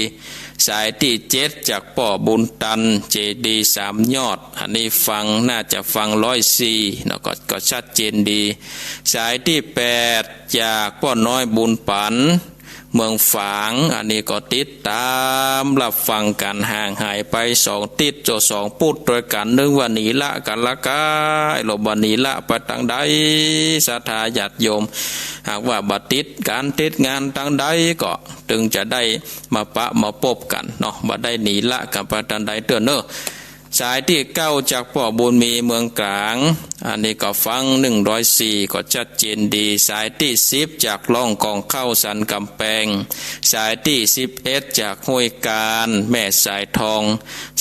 สายที่ 7จากป่อบุญตันเจดี3ยอดอันนี้ฟังน่าจะฟัง104เนาะก็ชัดเจนดีสายที่ 8จากป่อน้อยบุญปันเมืองฝางอันนี้ก็ติดตามรับฟังกันห่างหายไป2ติดโจ2พูดโดยกันนึกว่าหนีละกันละกายหลบหนีละไปทางใดศรัทธาญาติโยมหากว่าบัติดการติดงานทางใดก็ถึงจะได้มาปะมาพบกันเนาะบ่ได้หนีละกันไปทางใดเตือนเนอะสายที่ 9จากป่อบุญมีเมืองกลางอันนี้ก็ฟัง104ก็ชัดเจนดีสายที่ 10จากล่องกองเข้าสันกำแพงสายที่ 11จากห้วยการแม่สายทอง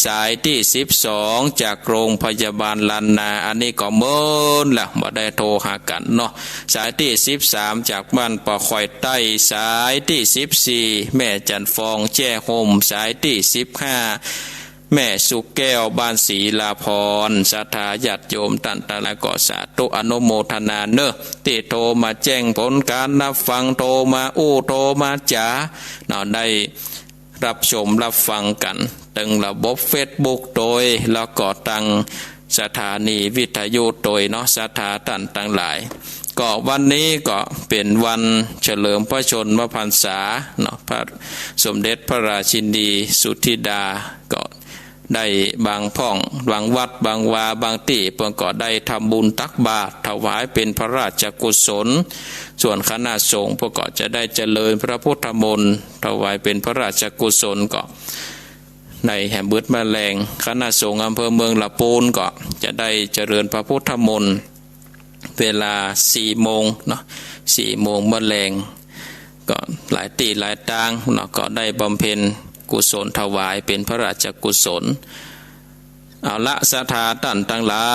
สายที่ 12จากโรงพยาบาลลานนาอันนี้ก็เมินละบ่ได้โทรหากันเนาะสายที่ 13จากบ้านป่าข่อยใต้สายที่ 14แม่จันฟองแจ้ห่มสายที่ 15แม่สุแก้วบ้านศรีลาพรศรัทธาญาติโยมท่านทั้งหลายก็สาธุอนุโมทนาเนอะที่โทรมาแจ้งผลการรับฟังโทรมาโทรมาจ๋าเนาะได้รับชมรับฟังกันตั้งระบบ Facebook โดยแล้วก็ตั้งสถานีวิทยุโดยเนาะศรัทธาท่านทั้งหลายก็วันนี้ก็เป็นวันเฉลิมพระชนมพรรษาเนาะพระสมเด็จพระราชินีสุธิดาก็ได้บางพ่องบางวัดบางวาบางที่เพิ่นก็ได้ทำบุญตักบาตรถวายเป็นพระราชกุศลส่วนคณะสงฆ์พวกก็จะได้เจริญพระพุทธมนต์ถวายเป็นพระราชกุศลก็ในแห่งบึดแมลงคณะสงฆ์อำเภอเมืองละปูนก็จะได้เจริญพระพุทธมนต์เวลา 4 โมงเนาะ 4 โมงแมลงก็หลายที่หลายทางเนาะก็ได้บำเพ็ญกุศลถวายเป็นพระราชกุศลเอาละศรัทธาท่านทั้งหลา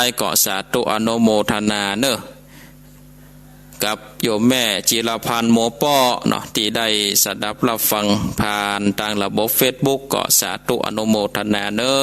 ยก็สาธุอนุโมทนาเนอะกับโยมแม่จิรพันธ์โมป้อเนาะที่ได้สดับรับฟังผ่านทางระบบ Facebook ก็สาธุอนุโมทนาเนอะ